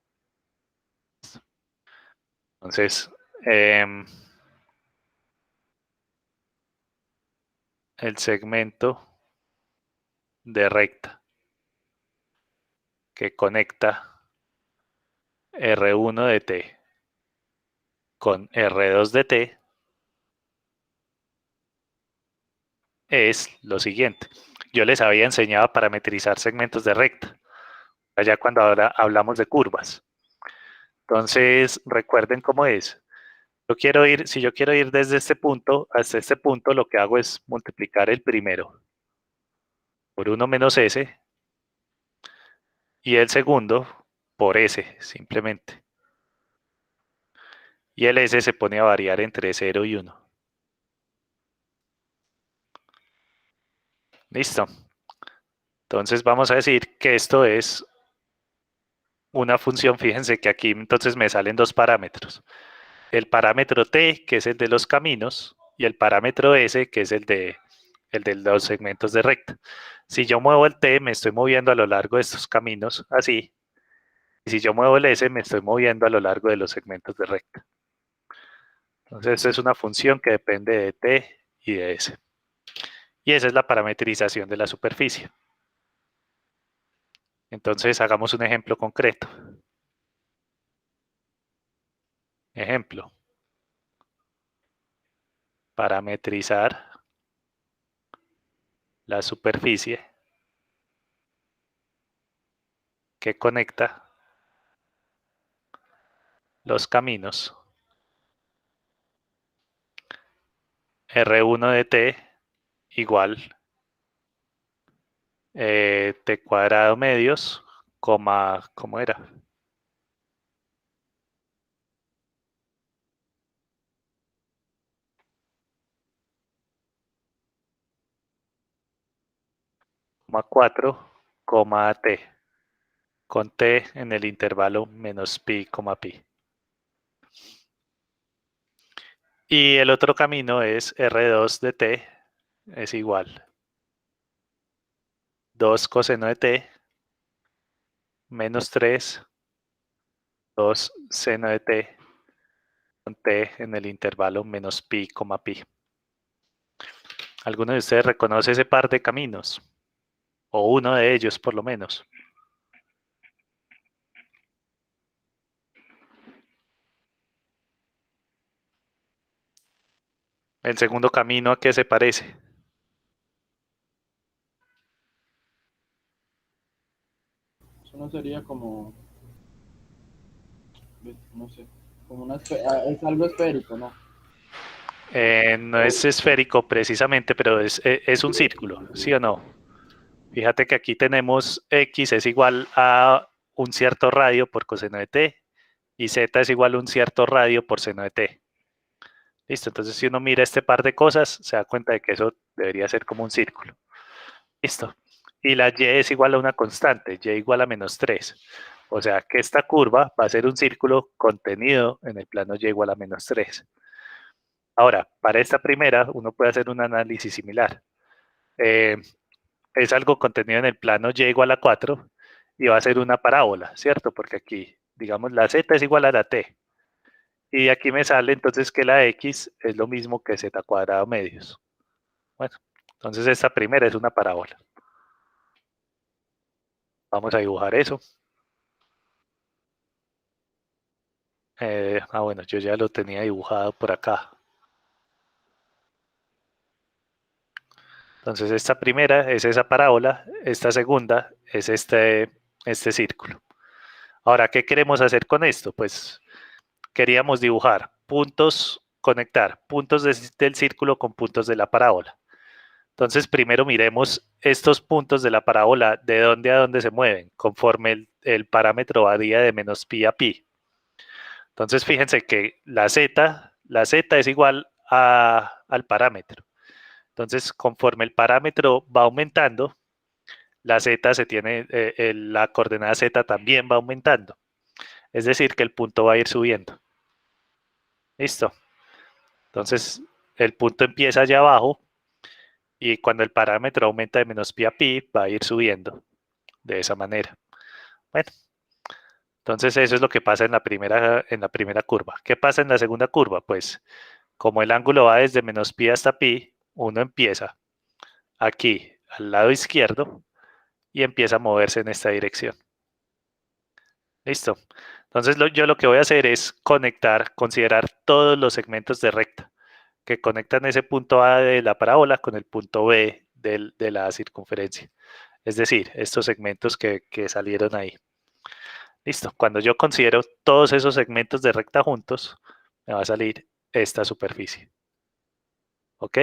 Entonces, el segmento de recta que conecta R1 de t con R2 de t es lo siguiente. Yo les había enseñado a parametrizar segmentos de recta, allá cuando ahora hablamos de curvas. Entonces, recuerden cómo es. Si yo quiero ir desde este punto hasta este punto, lo que hago es multiplicar el primero por 1 menos s y el segundo por s, simplemente. Y el s se pone a variar entre 0 y 1. Listo. Entonces vamos a decir que esto es una función, fíjense que aquí entonces me salen dos parámetros. El parámetro t, que es el de los caminos, y el parámetro s, que es el de los segmentos de recta. Si yo muevo el t, me estoy moviendo a lo largo de estos caminos, así. Y si yo muevo el s, me estoy moviendo a lo largo de los segmentos de recta. Entonces, esta es una función que depende de t y de s. Y esa es la parametrización de la superficie. Entonces, hagamos un ejemplo concreto. Ejemplo. Parametrizar la superficie que conecta los caminos R1 de t igual t cuadrado medios, ¿cómo era? Coma 4, t, con t en el intervalo menos pi, pi. Y el otro camino es R2 de t es igual 2 coseno de t menos 3, 2 seno de t con t en el intervalo menos pi, pi. ¿Alguno de ustedes reconoce ese par de caminos? O uno de ellos, por lo menos. El segundo camino, ¿a qué se parece? Eso no sería como, no sé, como es algo esférico, ¿no? No es esférico precisamente, pero es un círculo, ¿sí o no? Fíjate que aquí tenemos x es igual a un cierto radio por coseno de t y z es igual a un cierto radio por seno de t. Listo, entonces si uno mira este par de cosas, se da cuenta de que eso debería ser como un círculo. Listo. Y la y es igual a una constante, y igual a -3. O sea que esta curva va a ser un círculo contenido en el plano y igual a -3. Ahora, para esta primera, uno puede hacer un análisis similar. Es algo contenido en el plano y igual a 4 y va a ser una parábola, ¿cierto? Porque aquí, digamos, la z es igual a la t. Y de aquí me sale entonces que la x es lo mismo que z cuadrado medios. Bueno, entonces esta primera es una parábola. Vamos a dibujar eso. Bueno, yo ya lo tenía dibujado por acá. Entonces esta primera es esa parábola, esta segunda es este círculo. Ahora, ¿qué queremos hacer con esto? Pues queríamos dibujar puntos, conectar puntos del círculo con puntos de la parábola. Entonces primero miremos estos puntos de la parábola, de dónde a dónde se mueven, conforme el parámetro varía de menos pi a pi. Entonces fíjense que la z es igual al parámetro. Entonces conforme el parámetro va aumentando, la z se tiene, la coordenada z también va aumentando. Es decir, que el punto va a ir subiendo. Listo. Entonces el punto empieza allá abajo y cuando el parámetro aumenta de menos pi a pi, va a ir subiendo de esa manera. Bueno, entonces eso es lo que pasa en la primera curva. ¿Qué pasa en la segunda curva? Pues como el ángulo va desde menos pi hasta pi, uno empieza aquí al lado izquierdo y empieza a moverse en esta dirección. Listo. Entonces yo lo que voy a hacer es considerar todos los segmentos de recta que conectan ese punto A de la parábola con el punto B de la circunferencia. Es decir, estos segmentos que salieron ahí. Listo. Cuando yo considero todos esos segmentos de recta juntos, me va a salir esta superficie. ¿Ok?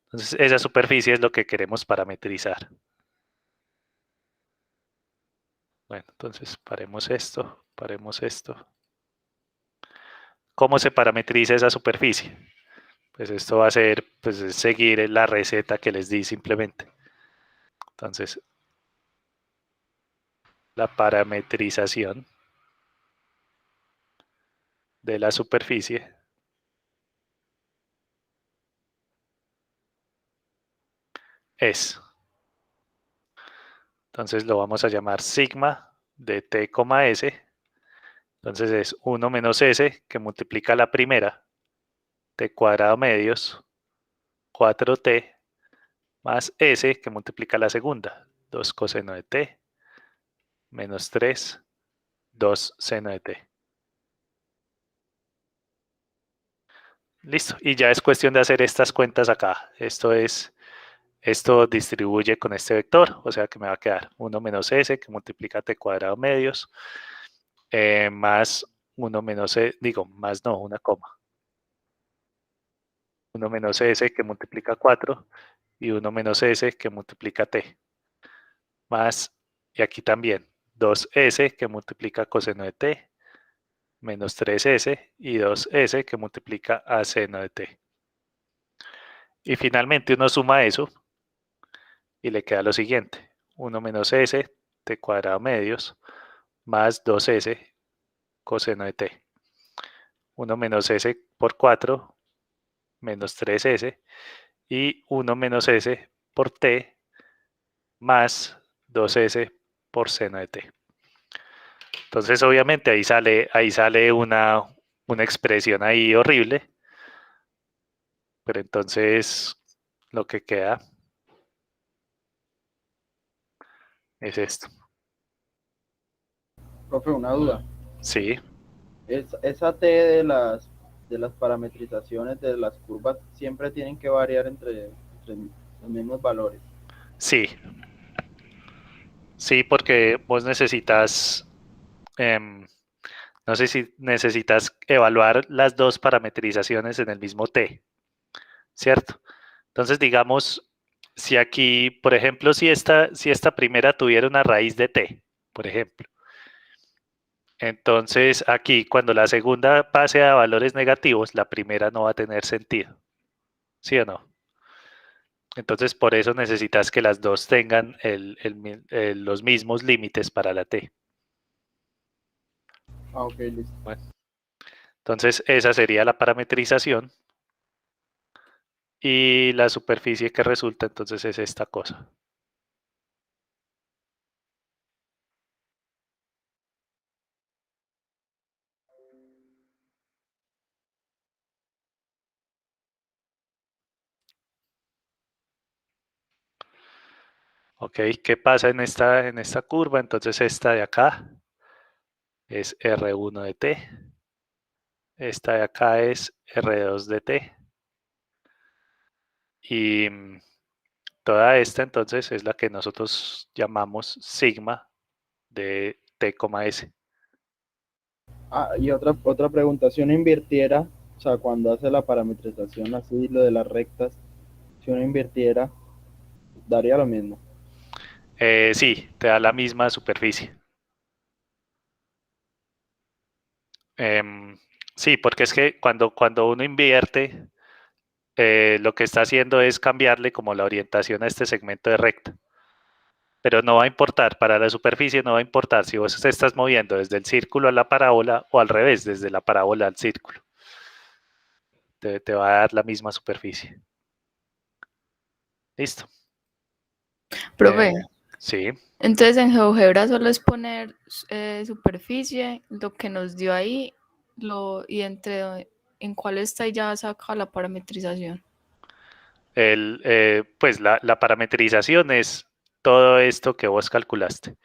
Entonces, esa superficie es lo que queremos parametrizar. Bueno, entonces paremos esto, paremos esto. ¿Cómo se parametriza esa superficie? Pues esto va a ser, pues, seguir la receta que les di simplemente. Entonces, la parametrización de la superficie es, entonces lo vamos a llamar sigma de t, s. Entonces es 1 menos s que multiplica la primera, t cuadrado medios, 4t, más s que multiplica la segunda, 2 coseno de t, menos 3, 2 seno de t. Listo, y ya es cuestión de hacer estas cuentas acá. Esto distribuye con este vector, o sea que me va a quedar 1 menos s que multiplica t cuadrado medios, más 1 menos más no, una coma. 1 menos s que multiplica 4 y 1 menos s que multiplica t. Más, y aquí también, 2s que multiplica coseno de t, menos 3s y 2s que multiplica a seno de t. Y finalmente uno suma eso y le queda lo siguiente, 1 menos s, t cuadrado medios, más 2s coseno de t. 1 menos s por 4, menos 3s, y 1 menos s por t, más 2s por seno de t. Entonces, obviamente, ahí sale una expresión ahí horrible, pero entonces lo que queda es esto. Profe, una duda. Sí, Esa T de las parametrizaciones de las curvas siempre tienen que variar entre los mismos valores. sí, sí, porque vos necesitas, no sé si necesitas evaluar las dos parametrizaciones en el mismo t, ¿cierto? Entonces, digamos, si aquí, por ejemplo, si esta primera tuviera una raíz de t, por ejemplo, Entonces, aquí, cuando la segunda pase a valores negativos, la primera no va a tener sentido. ¿Sí o no? Entonces, por eso necesitas que las dos tengan los mismos límites para la t. Ah, ok, listo. Bueno, entonces, esa sería la parametrización. Y la superficie que resulta, entonces, es esta cosa. ¿Ok? ¿Qué pasa en esta curva? Entonces, esta de acá es R1 de t. Esta de acá es R2 de t. Y toda esta entonces es la que nosotros llamamos sigma de t, s. Ah, y otra pregunta, si uno invirtiera, o sea, cuando hace la parametrización así, lo de las rectas, si uno invirtiera, daría lo mismo. Sí, te da la misma superficie. Sí, porque es que cuando uno invierte, lo que está haciendo es cambiarle como la orientación a este segmento de recta. Pero no va a importar, para la superficie no va a importar si vos te estás moviendo desde el círculo a la parábola o al revés, desde la parábola al círculo. Te va a dar la misma superficie. Listo. Profe, Sí, entonces en GeoGebra solo es poner superficie, lo que nos dio ahí, y en cuál está y ya saca la parametrización. pues la parametrización es todo esto que vos calculaste.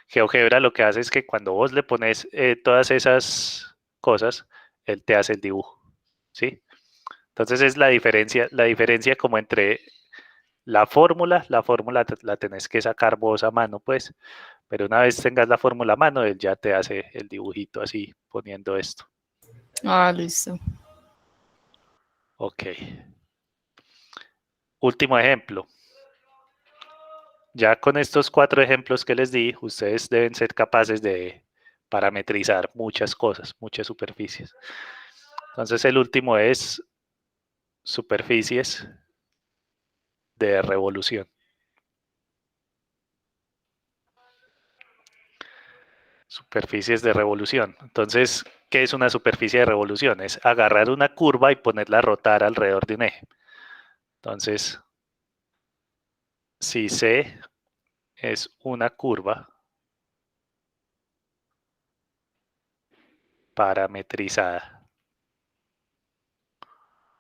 GeoGebra lo que hace es que cuando vos le pones todas esas cosas, él te hace el dibujo, ¿sí? Entonces es la diferencia como entre la fórmula la tenés que sacar vos a mano, pues, pero una vez tengas la fórmula a mano, él ya te hace el dibujito así, poniendo esto. Ah, listo. Ok. Último ejemplo. Ya con estos 4 ejemplos que les di, ustedes deben ser capaces de parametrizar muchas cosas, muchas superficies. Entonces el último es superficies de revolución. Superficies de revolución. Entonces, ¿qué es una superficie de revolución? Es agarrar una curva y ponerla a rotar alrededor de un eje. Entonces, si C es una curva parametrizada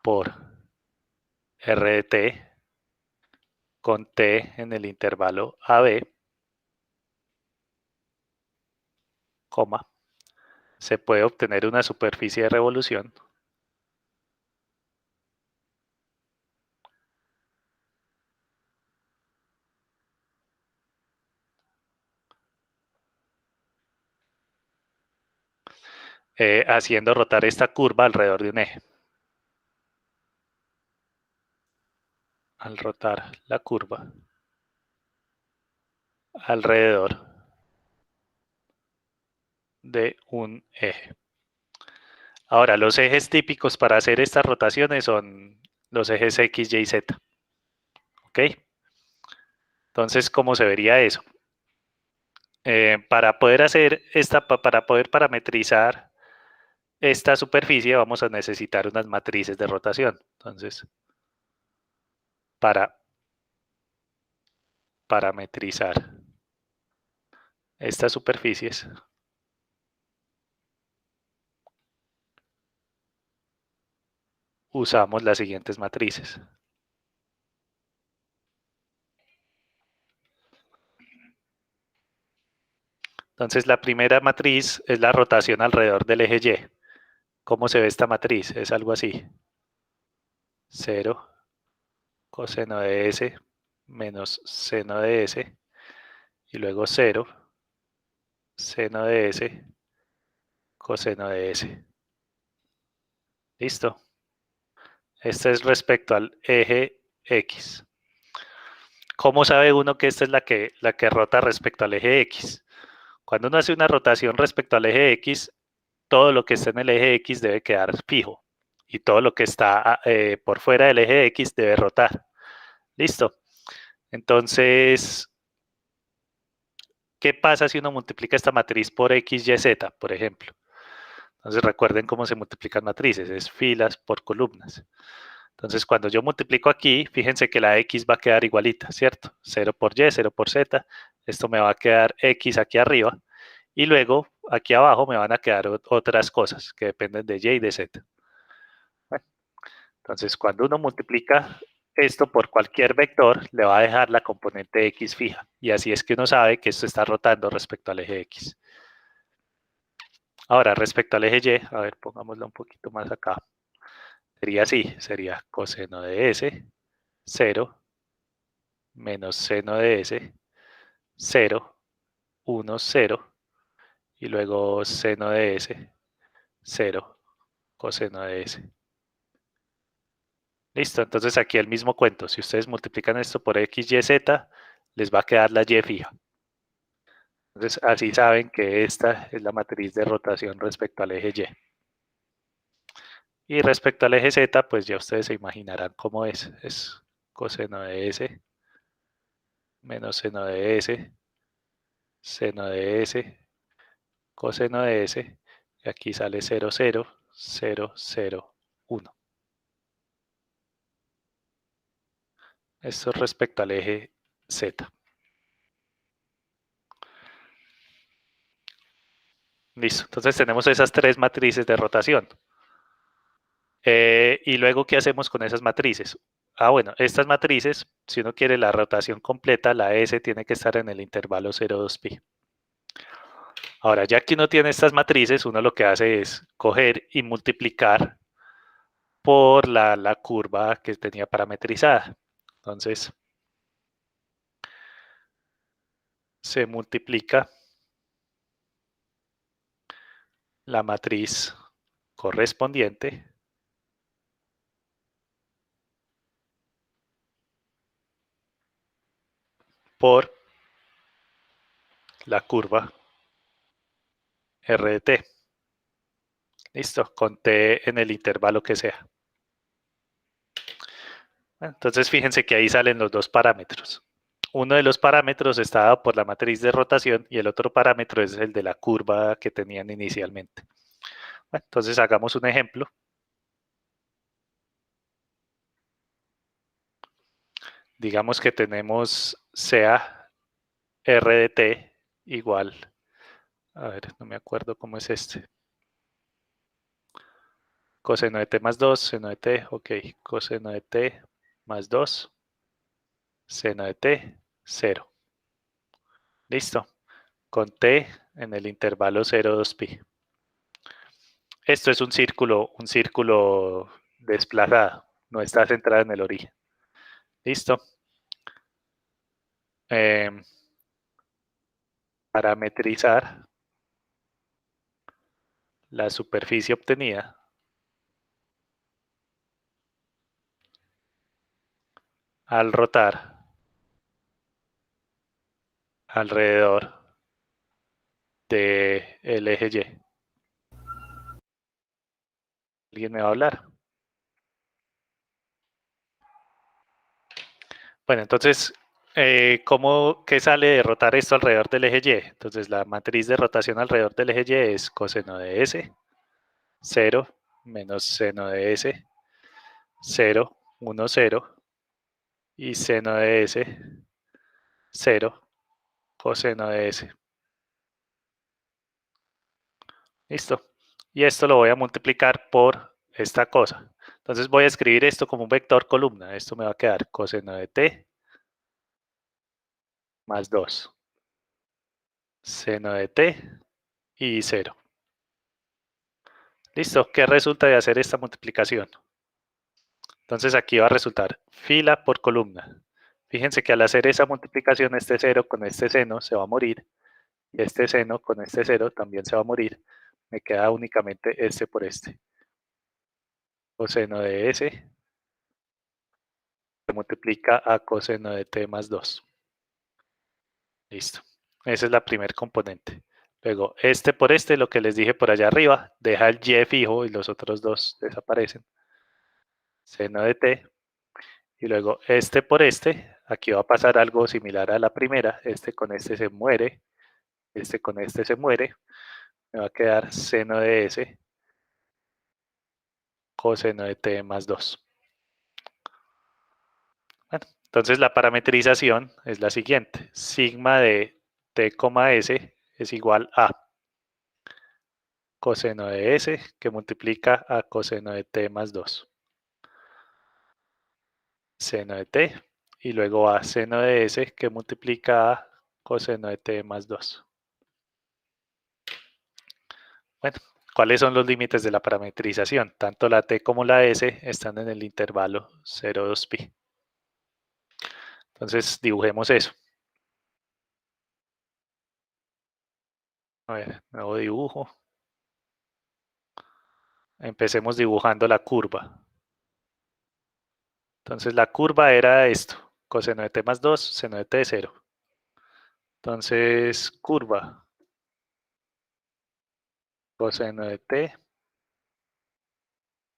por R de t con t en el intervalo AB, coma, se puede obtener una superficie de revolución haciendo rotar esta curva alrededor de un eje. Al rotar la curva alrededor de un eje. Ahora, los ejes típicos para hacer estas rotaciones son los ejes X, Y, Z. ¿Ok? Entonces, ¿cómo se vería eso? Para poder hacer para poder parametrizar esta superficie, vamos a necesitar unas matrices de rotación. Entonces, para parametrizar estas superficies, usamos las siguientes matrices. Entonces, la primera matriz es la rotación alrededor del eje Y. ¿Cómo se ve esta matriz? Es algo así. 0 coseno de S menos seno de S y luego 0 seno de S coseno de S. ¿Listo? Este es respecto al eje X. ¿Cómo sabe uno que esta es la que rota respecto al eje X? Cuando uno hace una rotación respecto al eje X, todo lo que está en el eje X debe quedar fijo y todo lo que está por fuera del eje X debe rotar. ¿Listo? Entonces, ¿qué pasa si uno multiplica esta matriz por X, Y, Z, por ejemplo? Entonces recuerden cómo se multiplican matrices, es filas por columnas. Entonces cuando yo multiplico aquí, fíjense que la X va a quedar igualita, ¿cierto? 0 por Y, 0 por Z, esto me va a quedar X aquí arriba, y luego aquí abajo me van a quedar otras cosas que dependen de Y y de Z. Bueno, entonces cuando uno multiplica esto por cualquier vector, le va a dejar la componente X fija, y así es que uno sabe que esto está rotando respecto al eje X. Ahora, respecto al eje Y, a ver, pongámoslo un poquito más acá. Sería así, sería coseno de S, 0, menos seno de S, 0, 1, 0, y luego seno de S, 0, coseno de S. Listo, entonces aquí el mismo cuento. Si ustedes multiplican esto por X, Y, Z, les va a quedar la Y fija. Entonces así saben que esta es la matriz de rotación respecto al eje Y. Y respecto al eje Z, pues ya ustedes se imaginarán cómo es. Es coseno de S menos seno de S, seno de S, coseno de S, y aquí sale 0, 0, 0, 0, 1. Esto es respecto al eje Z. Listo, entonces tenemos esas tres matrices de rotación. Y luego, ¿qué hacemos con esas matrices? Bueno, estas matrices, si uno quiere la rotación completa, la S tiene que estar en el intervalo 0, 2 pi. Ahora, ya que uno tiene estas matrices, uno lo que hace es coger y multiplicar por la curva que tenía parametrizada. Entonces, se multiplica la matriz correspondiente por la curva R de t. Listo, con t en el intervalo que sea. Entonces fíjense que ahí salen los dos parámetros. Uno de los parámetros está dado por la matriz de rotación y el otro parámetro es el de la curva que tenían inicialmente. Entonces hagamos un ejemplo. Digamos que tenemos sea R de t igual, a ver, no me acuerdo cómo es este. Coseno de t más 2, seno de t, ok, coseno de t más 2, seno de t, 0. Listo, con t en el intervalo 0, 2 pi. Esto es un círculo desplazado, no está centrado en el origen. Listo. Parametrizar la superficie obtenida al rotar alrededor del eje Y. ¿Alguien me va a hablar? Bueno, entonces, ¿qué sale de rotar esto alrededor del eje Y? Entonces, la matriz de rotación alrededor del eje Y es coseno de S, 0, menos seno de S, 0, 1, 0, y seno de S, 0, coseno de S. ¿Listo? Y esto lo voy a multiplicar por esta cosa. Entonces voy a escribir esto como un vector columna. Esto me va a quedar coseno de t más 2, seno de t y 0. ¿Listo? ¿Qué resulta de hacer esta multiplicación? Entonces aquí va a resultar fila por columna. Fíjense que al hacer esa multiplicación, este 0 con este seno se va a morir. Y este seno con este 0 también se va a morir. Me queda únicamente este por este. Coseno de s se multiplica a coseno de t más 2. Listo. Esa es la primer componente. Luego, este por este, lo que les dije por allá arriba, deja el y fijo y los otros dos desaparecen. Seno de t. Y luego este por este, aquí va a pasar algo similar a la primera. Este con este se muere, este con este se muere. Me va a quedar seno de s coseno de t más 2. Bueno, entonces la parametrización es la siguiente. Sigma de t, s es igual a coseno de s que multiplica a coseno de t más 2. Seno de t. Y luego a seno de s que multiplica a coseno de t más 2. Bueno, ¿cuáles son los límites de la parametrización? Tanto la t como la s están en el intervalo 0,2pi. Entonces dibujemos eso. A ver, nuevo dibujo. Empecemos dibujando la curva. Entonces la curva era esto, coseno de t más 2, seno de t 0. Entonces curva coseno de t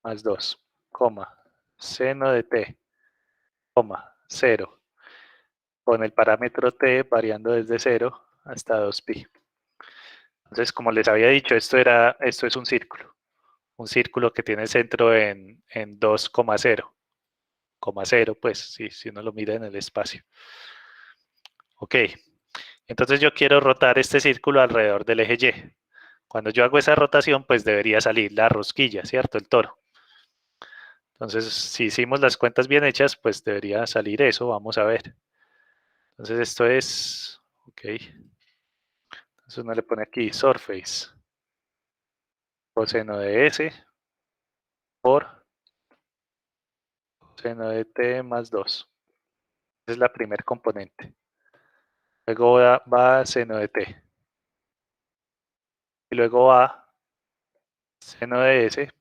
más 2, coma, seno de t, coma, 0, con el parámetro t variando desde 0 hasta 2pi. Entonces, como les había dicho, esto es un círculo que tiene centro en 2,0, 0, pues, si uno lo mira en el espacio. Ok, entonces yo quiero rotar este círculo alrededor del eje Y. Cuando yo hago esa rotación, pues debería salir la rosquilla, ¿cierto? El toro. Entonces, si hicimos las cuentas bien hechas, pues debería salir eso, vamos a ver. Entonces esto es, ok, entonces uno le pone aquí surface coseno de S por coseno de T más 2. Esa es la primer componente. Luego va seno de T. Y luego va seno de S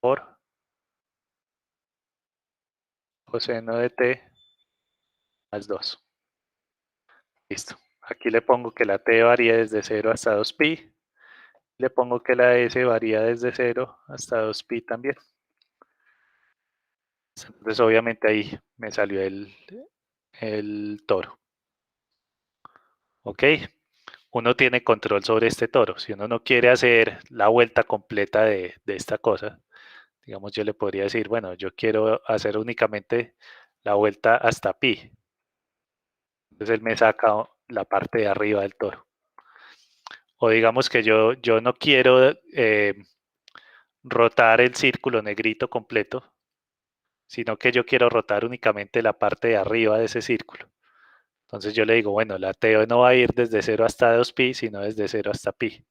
por coseno de T más 2. Listo. Aquí le pongo que la T varía desde 0 hasta 2pi. Le pongo que la S varía desde 0 hasta 2pi también. Entonces obviamente ahí me salió el toro. ¿Ok? Uno tiene control sobre este toro. Si uno no quiere hacer la vuelta completa de esta cosa, digamos yo le podría decir, bueno, yo quiero hacer únicamente la vuelta hasta pi. Entonces él me saca la parte de arriba del toro. O digamos que yo no quiero rotar el círculo negrito completo, sino que yo quiero rotar únicamente la parte de arriba de ese círculo. Entonces yo le digo, bueno, la T no va a ir desde 0 hasta 2pi, sino desde 0 hasta pi.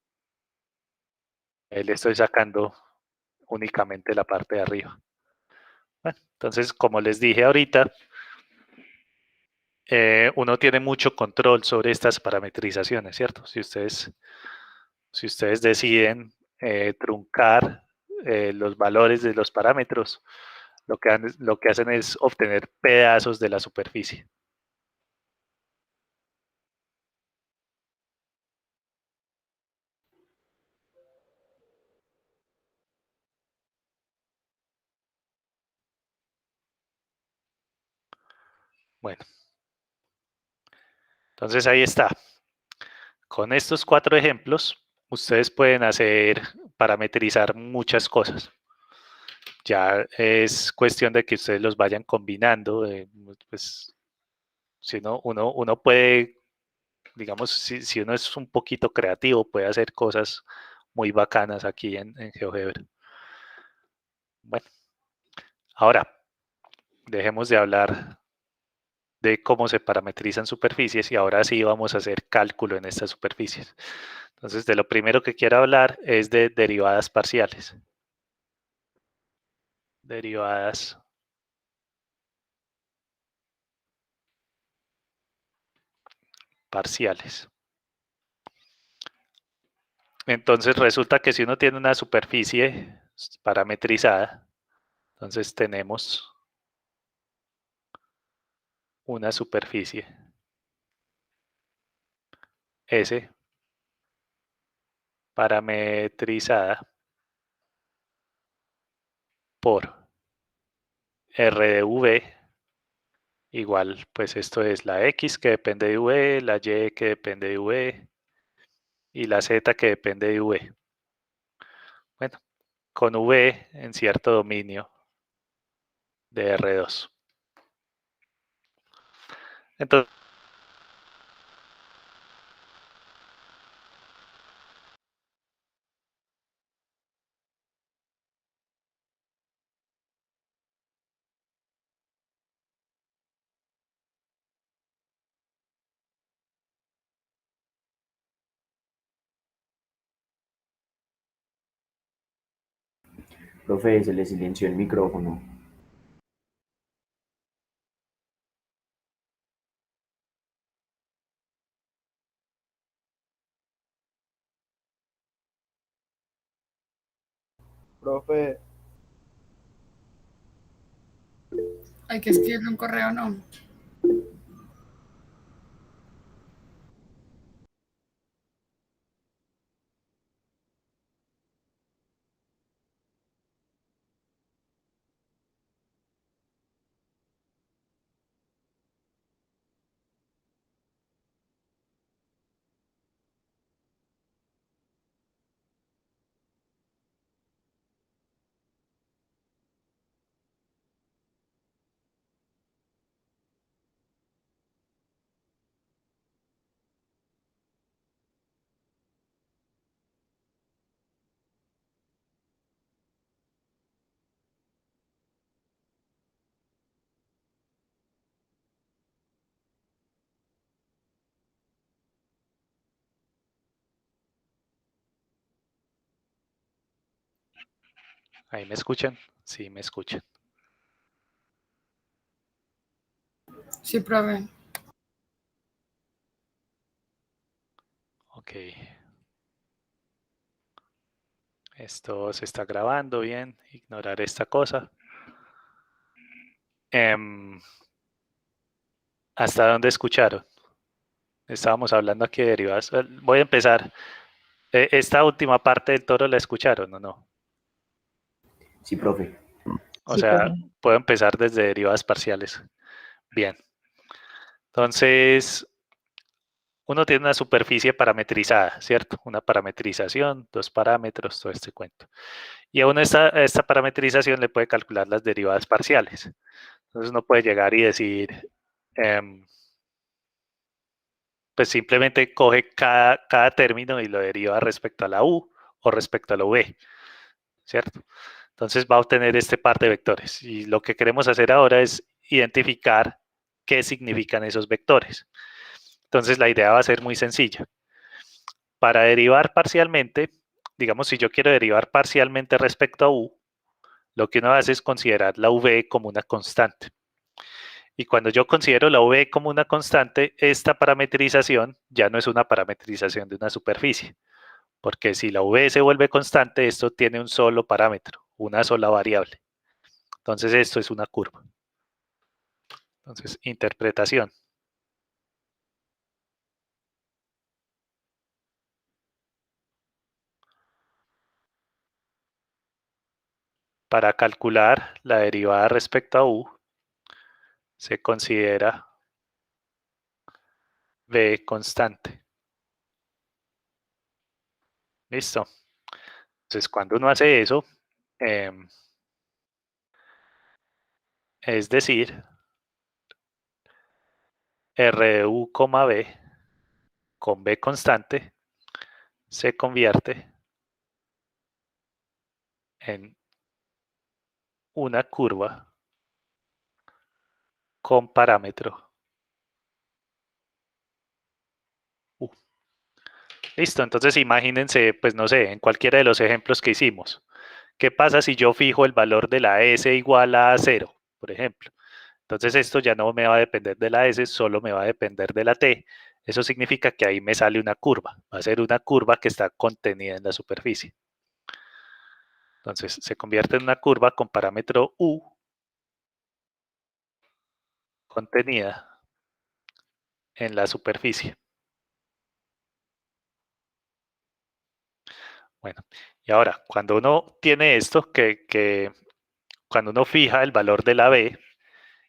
Ahí le estoy sacando únicamente la parte de arriba. Bueno, entonces, como les dije ahorita, uno tiene mucho control sobre estas parametrizaciones, ¿cierto? Si ustedes deciden truncar los valores de los parámetros, lo que hacen es obtener pedazos de la superficie. Bueno, entonces ahí está. Con estos 4 ejemplos, ustedes pueden parametrizar muchas cosas. Ya es cuestión de que ustedes los vayan combinando. Pues, si uno puede, digamos, si uno es un poquito creativo, puede hacer cosas muy bacanas aquí en GeoGebra. Bueno, ahora dejemos de hablar de cómo se parametrizan superficies y ahora sí vamos a hacer cálculo en estas superficies. Entonces, de lo primero que quiero hablar es de derivadas parciales. Derivadas parciales. Entonces resulta que si uno tiene una superficie parametrizada, entonces tenemos una superficie S parametrizada por R de V igual, pues esto es la X que depende de V, la Y que depende de V y la Z que depende de V. Bueno, con V en cierto dominio de R2. Entonces, Profe, se le silenció el micrófono. Profe, Hay que escribirle un correo, ¿no? ¿ahí me escuchan? Sí, me escuchan. Sí, profe. Ok. Esto se está grabando bien. Ignorar esta cosa. ¿Hasta dónde escucharon? Estábamos hablando aquí de derivadas. Voy a empezar. ¿Esta última parte del toro la escucharon o no? Sí, profe. O Sí, sea, profe. puedo empezar desde derivadas parciales. Bien. Entonces, uno tiene una superficie parametrizada, ¿cierto? Una parametrización, dos parámetros, todo este cuento. Y a uno esta parametrización le puede calcular las derivadas parciales. Entonces uno puede llegar y decir, pues simplemente coge cada término y lo deriva respecto a la u o respecto a la v, ¿cierto? Entonces va a obtener este par de vectores. Y lo que queremos hacer ahora es identificar qué significan esos vectores. Entonces la idea va a ser muy sencilla. Para derivar parcialmente, digamos, si yo quiero derivar parcialmente respecto a u, lo que uno hace es considerar la v como una constante. Y cuando yo considero la v como una constante, esta parametrización ya no es una parametrización de una superficie, porque si la v se vuelve constante, esto tiene un solo parámetro, una sola variable. Entonces esto es una curva. Entonces, interpretación. Para calcular la derivada respecto a u, se considera v constante. ¿Listo? Entonces, cuando uno hace eso, es decir, R de u, b con b constante se convierte en una curva con parámetro u. Listo, entonces imagínense, pues no sé, en cualquiera de los ejemplos que hicimos. ¿Qué pasa si yo fijo el valor de la S igual a 0, por ejemplo? Entonces esto ya no me va a depender de la S, solo me va a depender de la T. Eso significa que ahí me sale una curva. Va a ser una curva que está contenida en la superficie. Entonces se convierte en una curva con parámetro u contenida en la superficie. Bueno, y ahora, cuando uno tiene esto, que cuando uno fija el valor de la b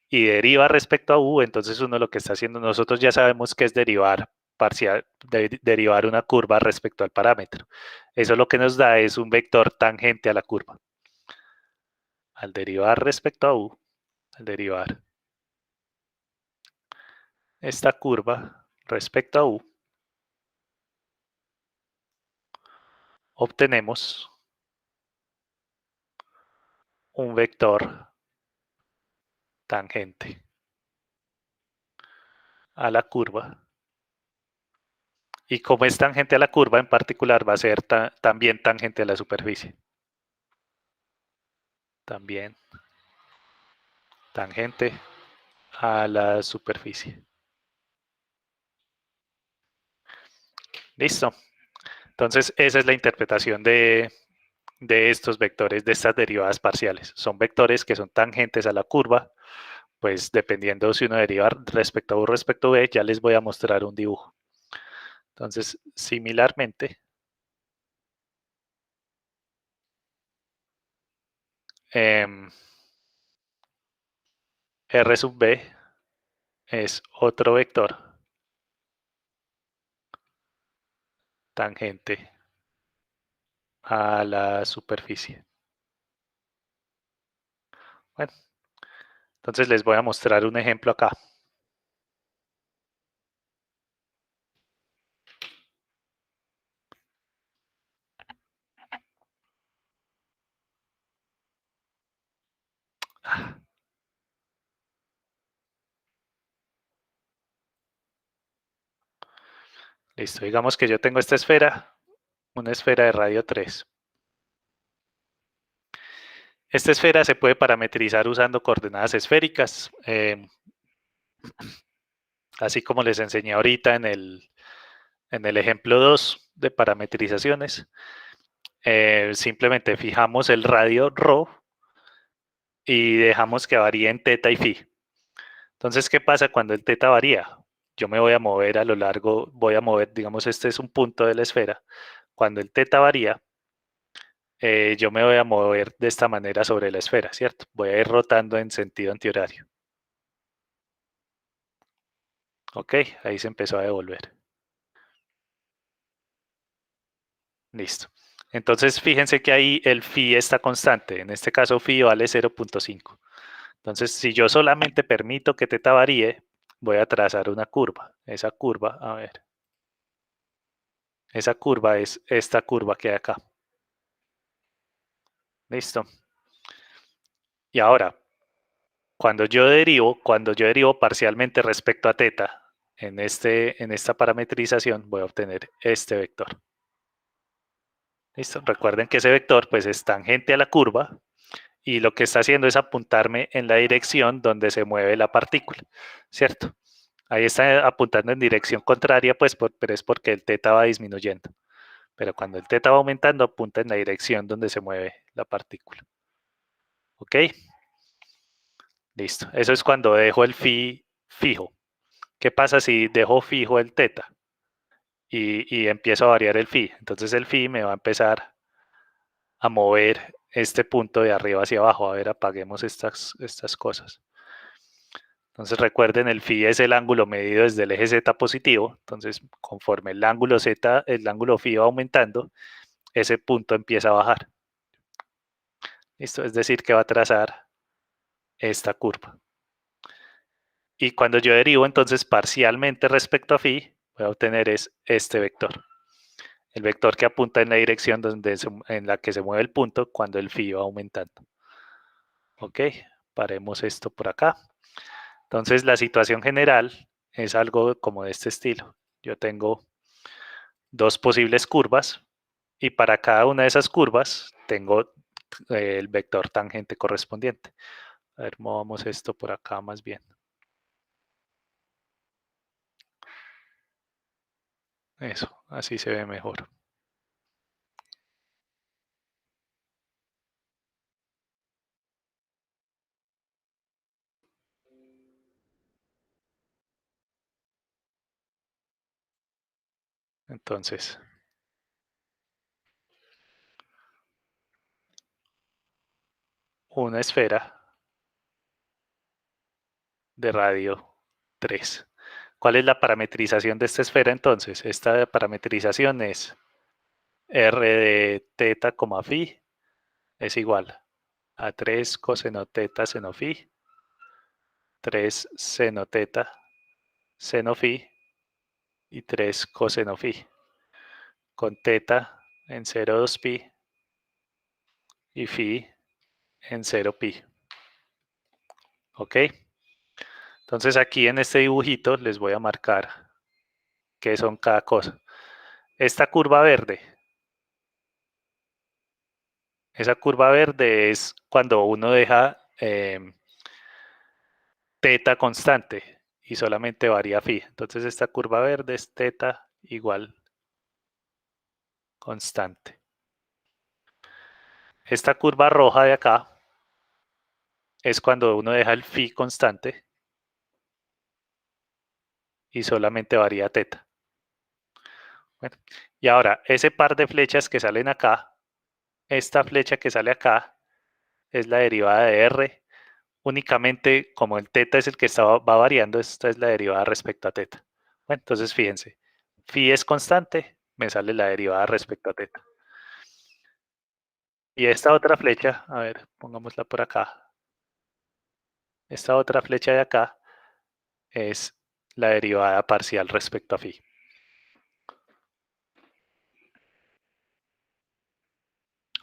y deriva respecto a u, entonces uno lo que está haciendo, nosotros ya sabemos que es derivar parcial, derivar una curva respecto al parámetro. Eso lo que nos da es un vector tangente a la curva. Al derivar respecto a u, al derivar esta curva respecto a u, obtenemos un vector tangente a la curva. Y como es tangente a la curva, en particular va a ser también tangente a la superficie. También tangente a la superficie. Listo. Entonces, esa es la interpretación de estos vectores, de estas derivadas parciales. Son vectores que son tangentes a la curva, pues dependiendo si uno deriva respecto a u respecto a b, ya les voy a mostrar un dibujo. Entonces, similarmente, R sub b es otro vector tangente a la superficie. Bueno, entonces les voy a mostrar un ejemplo acá. Listo, digamos que yo tengo esta esfera, una esfera de radio 3. Esta esfera se puede parametrizar usando coordenadas esféricas, así como les enseñé ahorita en el ejemplo 2 de parametrizaciones. Simplemente fijamos el radio ρ y dejamos que varíe en teta y phi. Entonces, ¿qué pasa cuando el teta varía? Yo me voy a mover a lo largo, voy a mover, digamos, este es un punto de la esfera. Cuando el teta varía, yo me voy a mover de esta manera sobre la esfera, ¿cierto? Voy a ir rotando en sentido antihorario. Ok, ahí se empezó a devolver. Listo. Entonces, fíjense que ahí el phi está constante. En este caso, phi vale 0.5. Entonces, si yo solamente permito que teta varíe, voy a trazar una curva. Esa curva, a ver. Esa curva es esta curva que hay acá. Listo. Y ahora, cuando yo derivo parcialmente respecto a teta, en esta parametrización voy a obtener este vector. ¿Listo? Recuerden que ese vector pues es tangente a la curva y lo que está haciendo es apuntarme en la dirección donde se mueve la partícula, ¿cierto? Ahí está apuntando en dirección contraria, pues, pero es porque el teta va disminuyendo. Pero cuando el teta va aumentando, apunta en la dirección donde se mueve la partícula. ¿Ok? Listo. Eso es cuando dejo el phi fijo. ¿Qué pasa si dejo fijo el teta y empiezo a variar el phi? Entonces el phi me va a empezar a mover este punto de arriba hacia abajo. A ver, apaguemos estas cosas. Entonces recuerden, el phi es el ángulo medido desde el eje z positivo. Entonces, conforme el ángulo z, el ángulo phi va aumentando, ese punto empieza a bajar. ¿Listo? Es decir, que va a trazar esta curva. Y cuando yo derivo entonces parcialmente respecto a phi, voy a obtener este vector. El vector que apunta en la dirección en la que se mueve el punto cuando el phi va aumentando. Ok, paremos esto por acá. Entonces la situación general es algo como de este estilo. Yo tengo dos posibles curvas y para cada una de esas curvas tengo el vector tangente correspondiente. A ver, movamos esto por acá más bien. Eso, así se ve mejor. Entonces, una esfera de radio 3. ¿Cuál es la parametrización de esta esfera entonces? Esta parametrización es r de teta, phi es igual a 3 coseno teta seno phi, 3 seno teta seno phi y 3 coseno phi, con teta en 0,2 pi y phi en 0 pi. ¿Ok? Entonces aquí en este dibujito les voy a marcar qué son cada cosa. Esta curva verde, esa curva verde es cuando uno deja teta constante y solamente varía phi. Entonces esta curva verde es teta igual constante. Esta curva roja de acá es cuando uno deja el phi constante y solamente varía teta. Bueno, y ahora ese par de flechas que salen acá, esta flecha que sale acá es la derivada de r. Únicamente como el teta es el que va variando, esta es la derivada respecto a teta. Bueno, entonces fíjense, phi es constante, me sale la derivada respecto a teta. Y esta otra flecha, a ver, pongámosla por acá. Esta otra flecha de acá es la derivada parcial respecto a phi.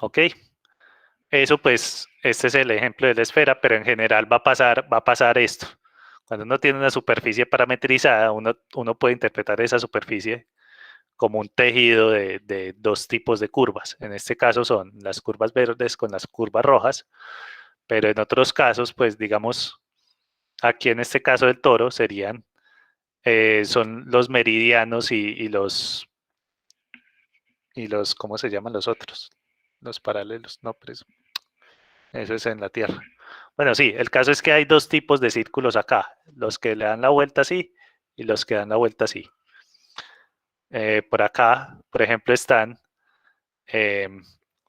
¿Ok? Eso pues, este es el ejemplo de la esfera, pero en general va a pasar esto. Cuando uno tiene una superficie parametrizada, uno puede interpretar esa superficie como un tejido de dos tipos de curvas. En este caso son las curvas verdes con las curvas rojas, pero en otros casos, pues digamos, aquí en este caso del toro son los meridianos y los, ¿cómo se llaman los otros? Los paralelos, no, pero eso es en la Tierra. Bueno, sí, el caso es que hay dos tipos de círculos acá, los que le dan la vuelta así y los que dan la vuelta así. Por acá, por ejemplo, están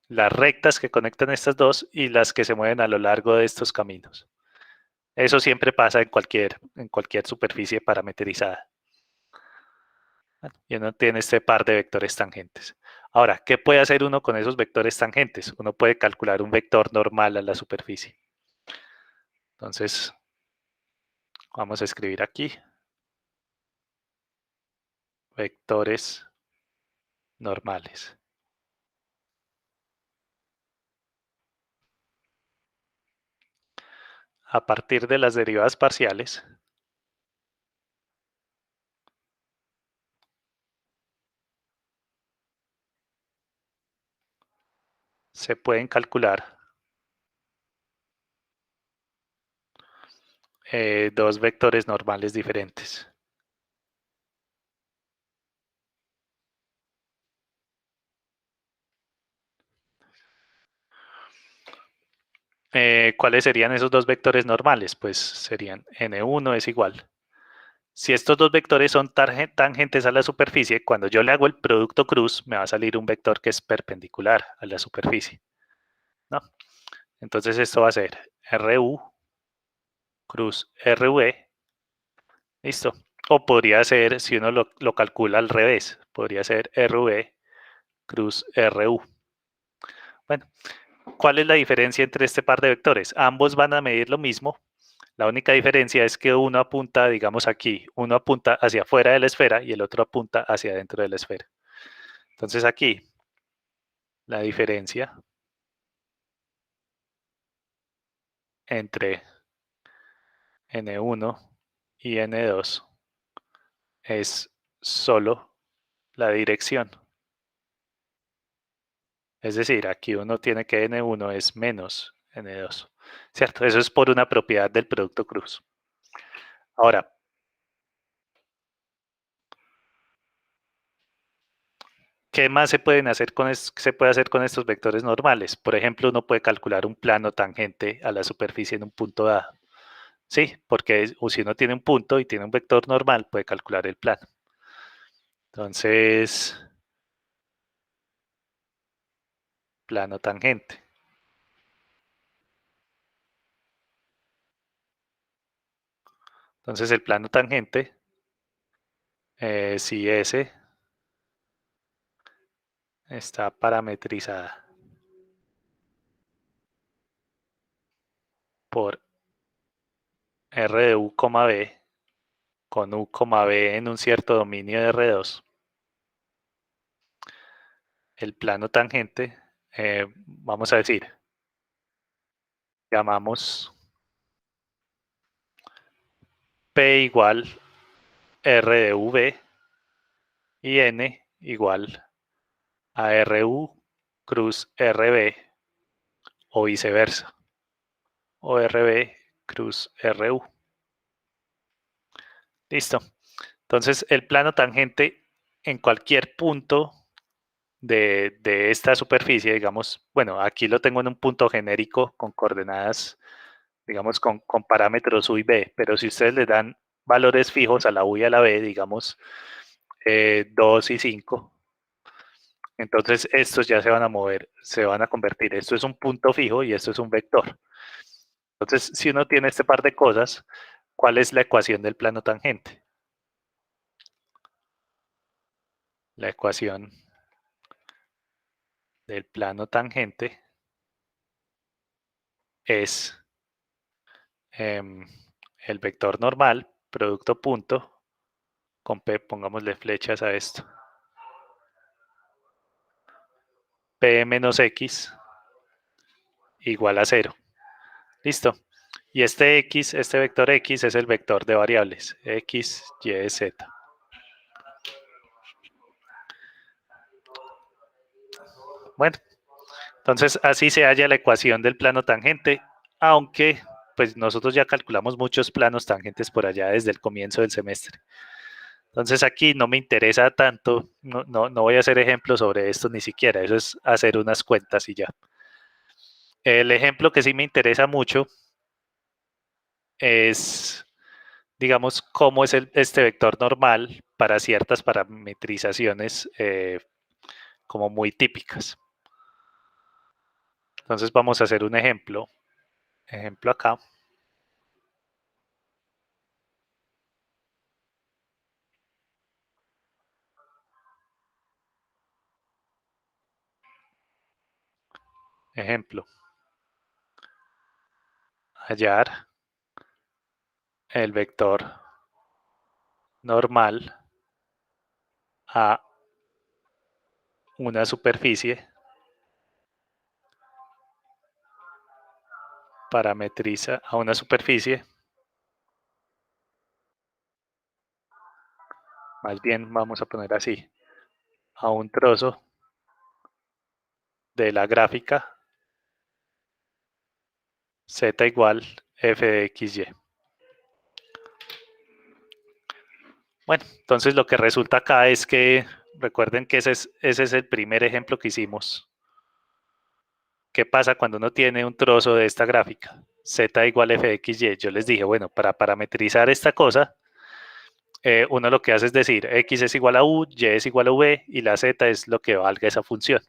las rectas que conectan estas dos y las que se mueven a lo largo de estos caminos. Eso siempre pasa en cualquier superficie parametrizada. Y uno tiene este par de vectores tangentes. Ahora, ¿qué puede hacer uno con esos vectores tangentes? Uno puede calcular un vector normal a la superficie. Entonces, vamos a escribir aquí vectores normales. A partir de las derivadas parciales, se pueden calcular dos vectores normales diferentes. ¿Cuáles serían esos dos vectores normales? Pues serían n1 es igual. Si estos dos vectores son tangentes a la superficie, cuando yo le hago el producto cruz, me va a salir un vector que es perpendicular a la superficie, ¿no? Entonces esto va a ser RU cruz RV, listo. O podría ser, si uno lo calcula al revés, podría ser RV cruz RU. Bueno, ¿cuál es la diferencia entre este par de vectores? Ambos van a medir lo mismo. La única diferencia es que uno apunta, digamos aquí, uno apunta hacia afuera de la esfera y el otro apunta hacia adentro de la esfera. Entonces aquí, la diferencia entre N1 y N2 es solo la dirección. Es decir, aquí uno tiene que N1 es menos N2. ¿Cierto? Eso es por una propiedad del producto cruz. Ahora, ¿qué más se puede hacer con estos vectores normales? Por ejemplo, uno puede calcular un plano tangente a la superficie en un punto dado. Sí, porque si uno tiene un punto y tiene un vector normal, puede calcular el plano. Entonces, plano tangente. Entonces el plano tangente, si S está parametrizada por R de U, B, con U, B en un cierto dominio de R2, el plano tangente, vamos a decir, llamamos P igual R de V y N igual a RU cruz RB o viceversa, o RB cruz RU. Listo. Entonces el plano tangente en cualquier punto de esta superficie, digamos, bueno, aquí lo tengo en un punto genérico con coordenadas, digamos, con parámetros U y B, pero si ustedes le dan valores fijos a la U y a la B, digamos, 2 y 5, entonces estos ya se van a mover, se van a convertir, esto es un punto fijo y esto es un vector. Entonces, si uno tiene este par de cosas, ¿cuál es la ecuación del plano tangente? La ecuación del plano tangente es el vector normal, producto punto, con P, pongámosle flechas a esto. P menos X igual a 0. Listo. Y este X, este vector X es el vector de variables, X, Y, Z. Bueno, entonces así se halla la ecuación del plano tangente, aunque pues nosotros ya calculamos muchos planos tangentes por allá desde el comienzo del semestre. Entonces aquí no me interesa tanto, no voy a hacer ejemplos sobre esto ni siquiera, eso es hacer unas cuentas y ya. El ejemplo que sí me interesa mucho es, digamos, cómo es este vector normal para ciertas parametrizaciones como muy típicas. Entonces vamos a hacer un ejemplo. Ejemplo acá. Ejemplo. Hallar el vector normal a una superficie parametriza a una superficie, más bien vamos a poner así, a un trozo de la gráfica z igual f de xy. Bueno, entonces lo que resulta acá es que, recuerden que ese es el primer ejemplo que hicimos. ¿Qué pasa cuando uno tiene un trozo de esta gráfica? Z igual f de xy. Yo les dije, bueno, para parametrizar esta cosa, uno lo que hace es decir, x es igual a u, y es igual a v, y la z es lo que valga esa función.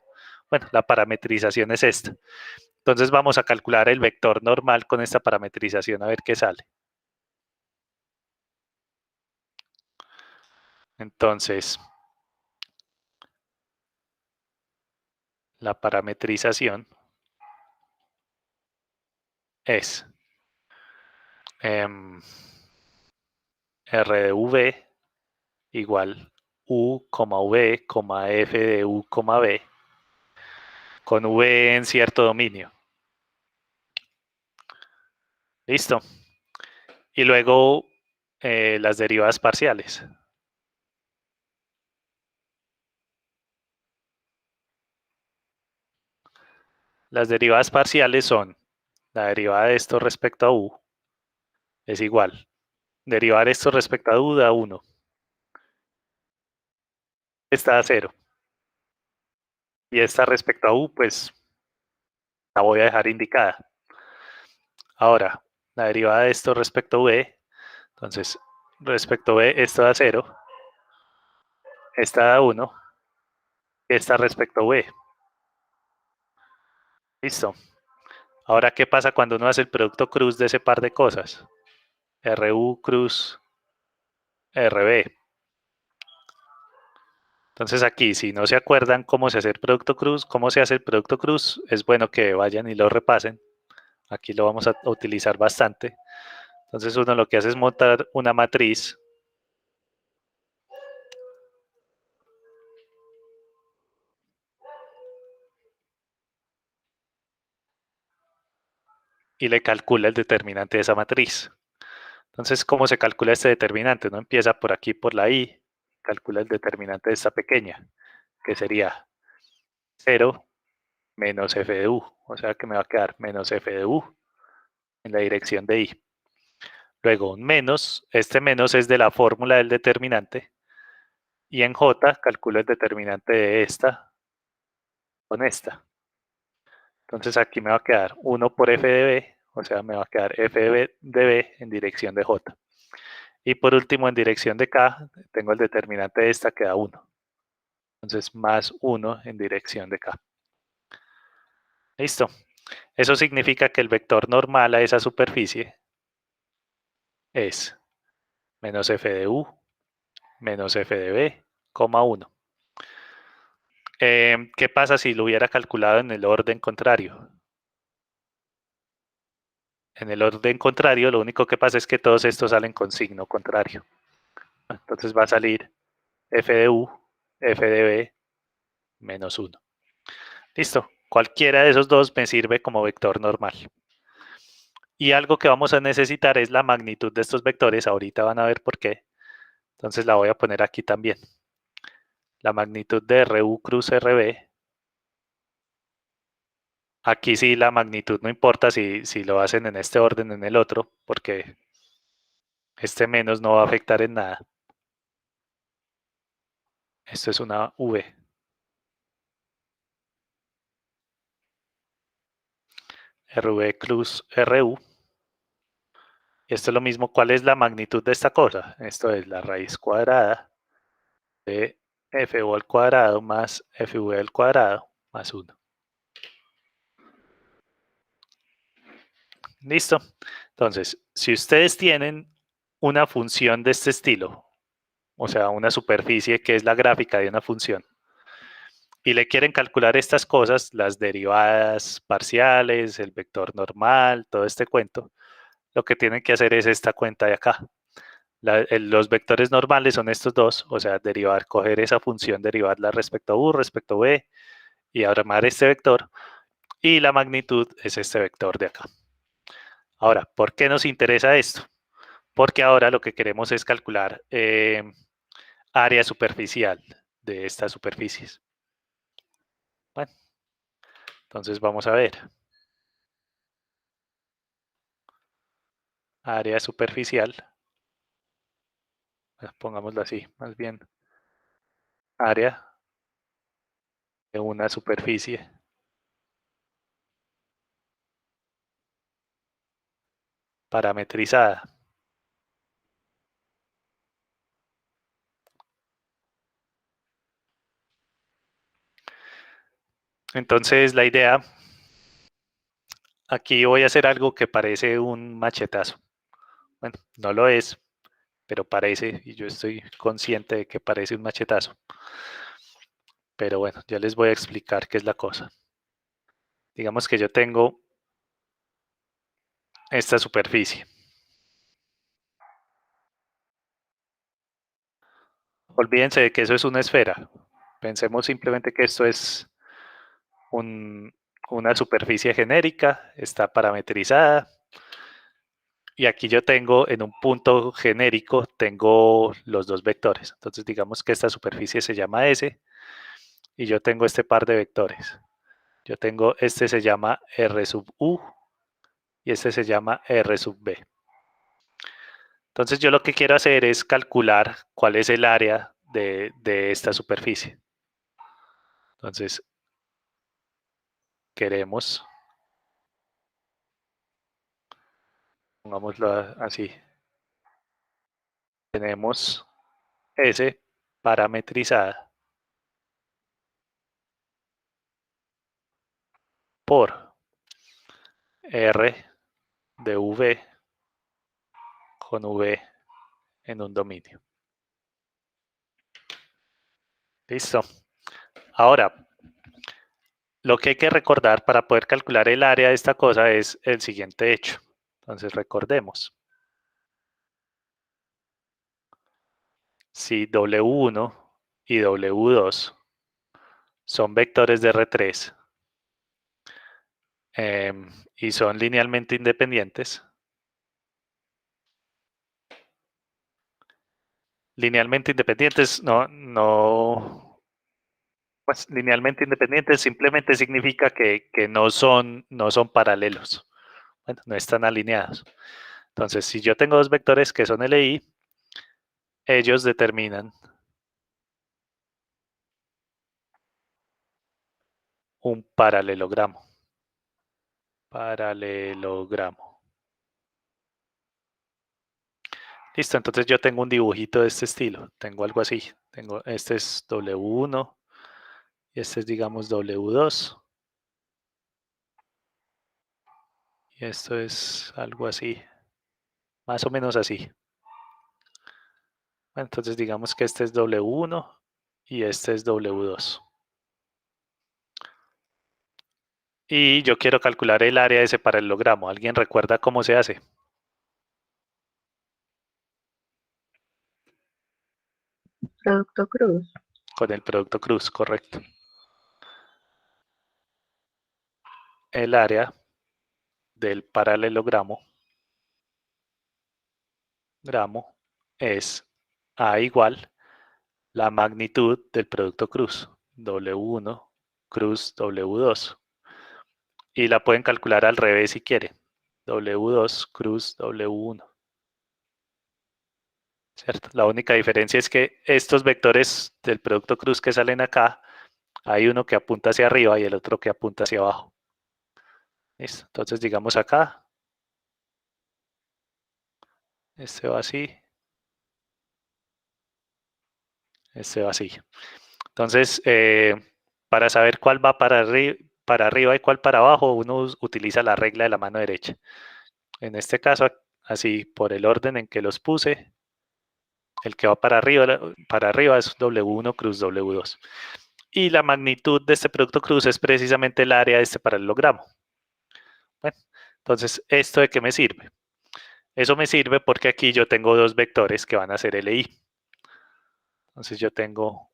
Bueno, la parametrización es esta. Entonces vamos a calcular el vector normal con esta parametrización a ver qué sale. Entonces, la parametrización es R de V igual U, V, F de U, B, con V en cierto dominio. Listo. Y luego las derivadas parciales. Las derivadas parciales son la derivada de esto respecto a U es igual. Derivar esto respecto a U da 1. Está a 0. Y esta respecto a U, pues la voy a dejar indicada. Ahora, la derivada de esto respecto a V, entonces respecto a V esto da 0, esta da 1, esta respecto a V. Listo. Ahora, ¿qué pasa cuando uno hace el producto cruz de ese par de cosas? RU cruz RB. Entonces aquí, si no se acuerdan cómo se hace el producto cruz, es bueno que vayan y lo repasen. Aquí lo vamos a utilizar bastante. Entonces uno lo que hace es montar una matriz y le calcula el determinante de esa matriz. Entonces, ¿cómo se calcula este determinante? Uno empieza por aquí, por la I, calcula el determinante de esta pequeña, que sería 0 menos f de u, o sea que me va a quedar menos f de u en la dirección de I. Luego un menos, este menos es de la fórmula del determinante, y en J calculo el determinante de esta con esta. Entonces aquí me va a quedar 1 por f de b, o sea, me va a quedar f de b en dirección de J. Y por último, en dirección de K, tengo el determinante de esta que da 1. Entonces, más 1 en dirección de K. Listo. Eso significa que el vector normal a esa superficie es menos f de u menos f de b, 1. ¿Qué pasa si lo hubiera calculado en el orden contrario? En el orden contrario, lo único que pasa es que todos estos salen con signo contrario. Entonces va a salir f de u, f de b, menos 1. Listo. Cualquiera de esos dos me sirve como vector normal. Y algo que vamos a necesitar es la magnitud de estos vectores. Ahorita van a ver por qué. Entonces la voy a poner aquí también. La magnitud de RU cruz RB. Aquí sí la magnitud no importa si lo hacen en este orden o en el otro, porque este menos no va a afectar en nada. Esto es una V. RV cruz RU. Y esto es lo mismo. ¿Cuál es la magnitud de esta cosa? Esto es la raíz cuadrada de FU al cuadrado más FV al cuadrado más 1. ¿Listo? Entonces, si ustedes tienen una función de este estilo, o sea, una superficie que es la gráfica de una función, y le quieren calcular estas cosas, las derivadas parciales, el vector normal, todo este cuento, lo que tienen que hacer es esta cuenta de acá. Los vectores normales son estos dos, o sea, coger esa función, derivarla respecto a u, respecto a b, y armar este vector, y la magnitud es este vector de acá. Ahora, ¿por qué nos interesa esto? Porque ahora lo que queremos es calcular área superficial de estas superficies. Bueno, entonces vamos a ver. Área superficial, pongámoslo así, más bien área de una superficie parametrizada. Entonces la idea, aquí voy a hacer algo que parece un machetazo. Bueno, no lo es, pero parece, y yo estoy consciente de que parece un machetazo. Pero bueno, ya les voy a explicar qué es la cosa. Digamos que yo tengo esta superficie. Olvídense de que eso es una esfera. Pensemos simplemente que esto es una superficie genérica, está parametrizada. Y aquí yo tengo en un punto genérico, tengo los dos vectores. Entonces digamos que esta superficie se llama S y yo tengo este par de vectores. Yo tengo, este se llama R sub U y este se llama R sub B. Entonces yo lo que quiero hacer es calcular cuál es el área de esta superficie. Entonces queremos, pongámoslo así, tenemos S parametrizada por R de V con V en un dominio. Listo. Ahora, lo que hay que recordar para poder calcular el área de esta cosa es el siguiente hecho. Entonces, recordemos. Si W1 y W2 son vectores de R3 y son linealmente independientes, pues linealmente independientes simplemente significa que no son paralelos, bueno, no están alineados. Entonces, si yo tengo dos vectores que son LI, ellos determinan un paralelogramo. Listo, entonces yo tengo un dibujito de este estilo. Tengo algo así. Este es W1 y este es, digamos, W2. Y esto es algo así. Más o menos así. Bueno, entonces digamos que este es W1 y este es W2. Y yo quiero calcular el área de ese paralelogramo. ¿Alguien recuerda cómo se hace? Producto cruz. Con el producto cruz, correcto. El área del paralelogramo es A igual la magnitud del producto cruz, W1 cruz W2. Y la pueden calcular al revés si quieren. W2 cruz W1. ¿Cierto? La única diferencia es que estos vectores del producto cruz que salen acá, hay uno que apunta hacia arriba y el otro que apunta hacia abajo. ¿Listo? Entonces digamos acá, este va así, este va así. Entonces, para saber cuál va para arriba y cuál para abajo, uno utiliza la regla de la mano derecha. En este caso, así por el orden en que los puse, el que va para arriba es W1 cruz W2. Y la magnitud de este producto cruz es precisamente el área de este paralelogramo. Bueno, entonces, ¿esto de qué me sirve? Eso me sirve porque aquí yo tengo dos vectores que van a ser LI. Entonces yo tengo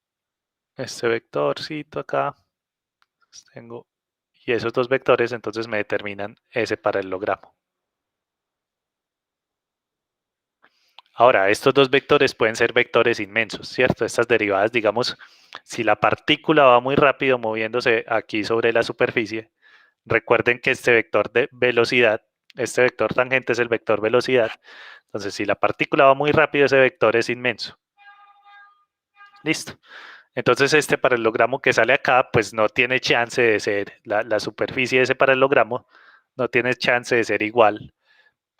este vectorcito acá, y esos dos vectores entonces me determinan ese paralelogramo. Ahora, estos dos vectores pueden ser vectores inmensos, ¿cierto? Estas derivadas, digamos, si la partícula va muy rápido moviéndose aquí sobre la superficie, recuerden que este vector de velocidad, este vector tangente es el vector velocidad, entonces si la partícula va muy rápido, ese vector es inmenso. Listo. Entonces este paralelogramo que sale acá, pues no tiene chance de ser, la superficie de ese paralelogramo no tiene chance de ser igual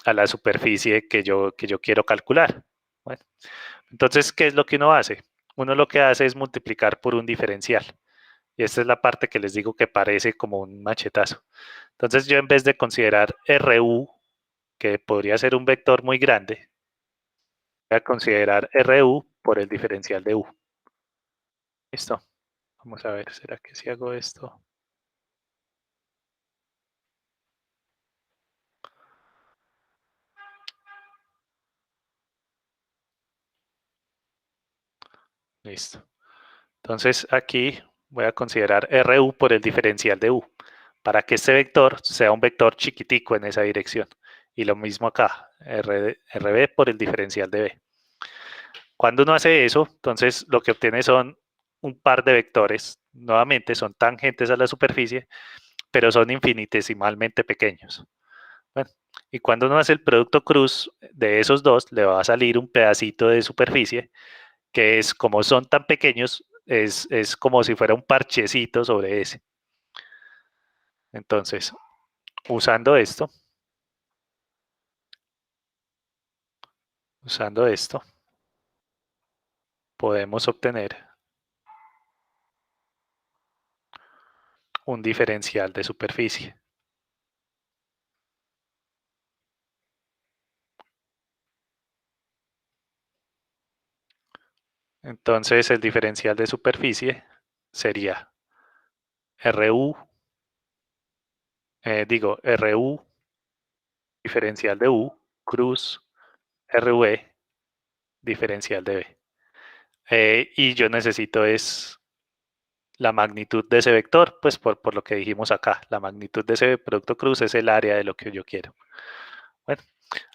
a la superficie que yo quiero calcular. Bueno, entonces, ¿qué es lo que uno hace? Uno lo que hace es multiplicar por un diferencial. Y esta es la parte que les digo que parece como un machetazo. Entonces yo en vez de considerar RU, que podría ser un vector muy grande, voy a considerar RU por el diferencial de U. Listo. Vamos a ver, ¿será que si hago esto? Listo. Entonces aquí voy a considerar RU por el diferencial de U, para que este vector sea un vector chiquitico en esa dirección. Y lo mismo acá, RB por el diferencial de B. Cuando uno hace eso, entonces lo que obtiene son un par de vectores, nuevamente son tangentes a la superficie, pero son infinitesimalmente pequeños. Bueno, y cuando uno hace el producto cruz de esos dos, le va a salir un pedacito de superficie que es, como son tan pequeños, es como si fuera un parchecito sobre ese. Entonces, usando esto, podemos obtener un diferencial de superficie. Entonces el diferencial de superficie sería RU, RU diferencial de U, cruz RV diferencial de B. Y yo necesito es la magnitud de ese vector, pues por lo que dijimos acá, la magnitud de ese producto cruz es el área de lo que yo quiero. Bueno,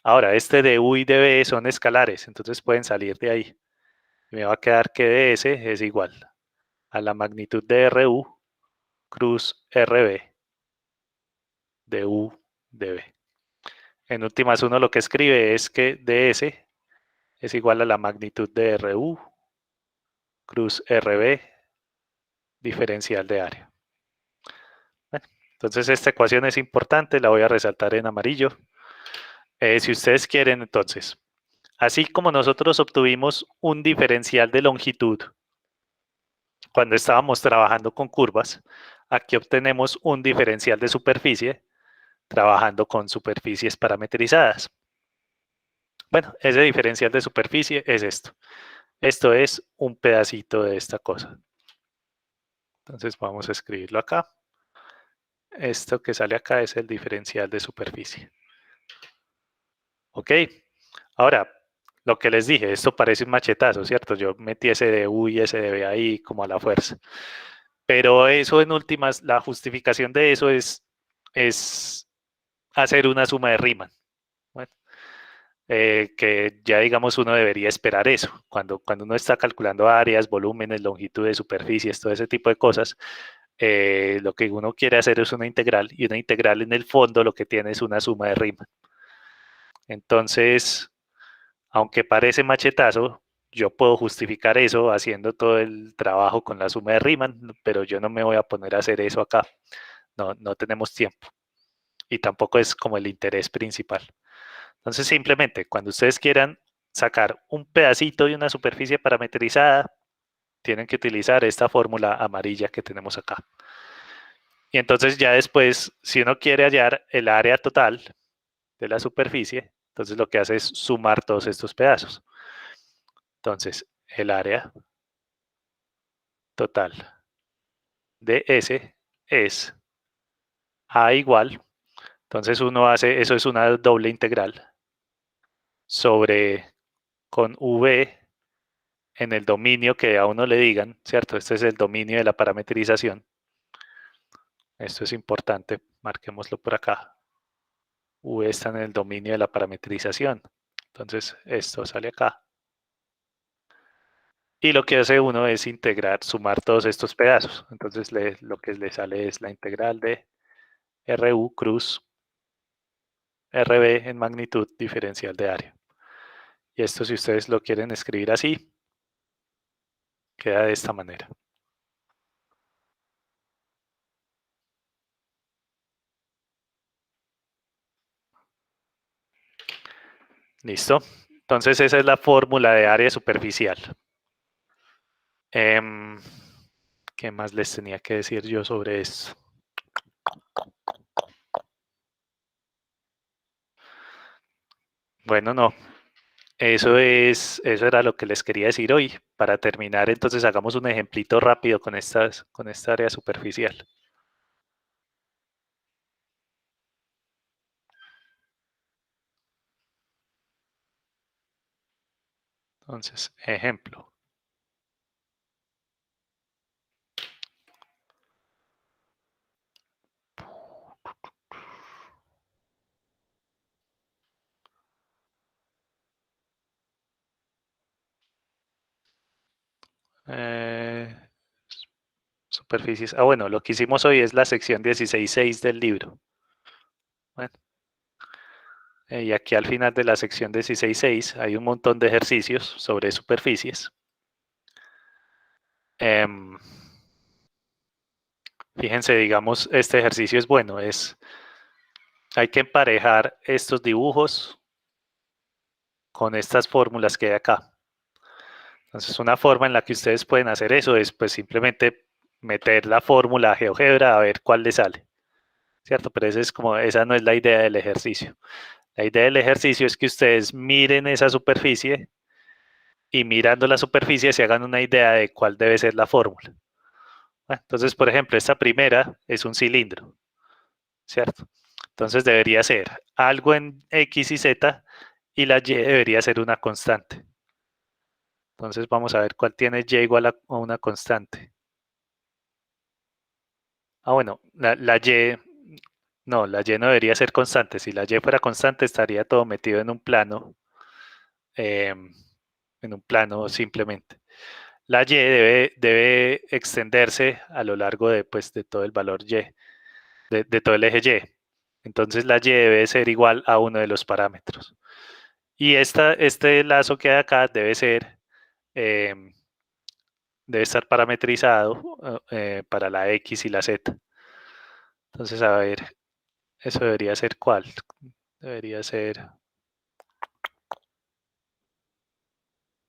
ahora este de U y de B son escalares, entonces pueden salir de ahí. Me va a quedar que ds es igual a la magnitud de RU cruz RB de U de B. En últimas, uno lo que escribe es que ds es igual a la magnitud de RU cruz RB diferencial de área. Bueno, entonces esta ecuación es importante, la voy a resaltar en amarillo. Si ustedes quieren, entonces, así como nosotros obtuvimos un diferencial de longitud cuando estábamos trabajando con curvas, aquí obtenemos un diferencial de superficie trabajando con superficies parametrizadas. Bueno, ese diferencial de superficie es esto. Esto es un pedacito de esta cosa. Entonces vamos a escribirlo acá. Esto que sale acá es el diferencial de superficie. Ok. Ahora, lo que les dije, esto parece un machetazo, ¿cierto? Yo metí ese de U y ese de B ahí como a la fuerza. Pero eso en últimas, la justificación de eso es hacer una suma de Riemann. Bueno, que ya digamos uno debería esperar eso. Cuando uno está calculando áreas, volúmenes, longitudes, superficies, todo ese tipo de cosas, lo que uno quiere hacer es una integral, y una integral en el fondo lo que tiene es una suma de Riemann. Entonces, aunque parece machetazo, yo puedo justificar eso haciendo todo el trabajo con la suma de Riemann, pero yo no me voy a poner a hacer eso acá. No tenemos tiempo. Y tampoco es como el interés principal. Entonces, simplemente, cuando ustedes quieran sacar un pedacito de una superficie parametrizada, tienen que utilizar esta fórmula amarilla que tenemos acá. Y entonces ya después, si uno quiere hallar el área total de la superficie, entonces lo que hace es sumar todos estos pedazos. Entonces, el área total de S es A igual, entonces uno hace, eso es una doble integral, sobre con V en el dominio que a uno le digan, ¿cierto? Este es el dominio de la parametrización. Esto es importante, marquémoslo por acá. V está en el dominio de la parametrización. Entonces, esto sale acá. Y lo que hace uno es integrar, sumar todos estos pedazos. Entonces, lo que le sale es la integral de RU cruz RB en magnitud diferencial de área. Y esto, si ustedes lo quieren escribir así, queda de esta manera. ¿Listo? Entonces esa es la fórmula de área superficial. ¿Qué más les tenía que decir yo sobre esto? Bueno, no. Eso era lo que les quería decir hoy. Para terminar, entonces hagamos un ejemplito rápido con esta área superficial. Entonces, ejemplo. Superficies. Ah, bueno, lo que hicimos hoy es la sección 16.6 del libro. Bueno. Y aquí al final de la sección 16.6 hay un montón de ejercicios sobre superficies. Fíjense, digamos, este ejercicio es bueno. Hay que emparejar estos dibujos con estas fórmulas que hay acá. Entonces, una forma en la que ustedes pueden hacer eso es pues simplemente meter la fórmula a GeoGebra a ver cuál le sale. ¿Cierto? Pero esa no es la idea del ejercicio. La idea del ejercicio es que ustedes miren esa superficie y mirando la superficie se hagan una idea de cuál debe ser la fórmula. Entonces, por ejemplo, esta primera es un cilindro, ¿cierto? Entonces debería ser algo en X y Z y la Y debería ser una constante. Entonces vamos a ver cuál tiene Y igual a una constante. Bueno, la Y, no, la Y no debería ser constante. Si la Y fuera constante estaría todo metido en un plano simplemente. La Y debe extenderse a lo largo de, pues, de todo el valor Y, de todo el eje Y. Entonces la Y debe ser igual a uno de los parámetros. Y este lazo que hay acá debe estar parametrizado para la X y la Z. Entonces, a ver, eso debería ser ¿cuál? Debería ser...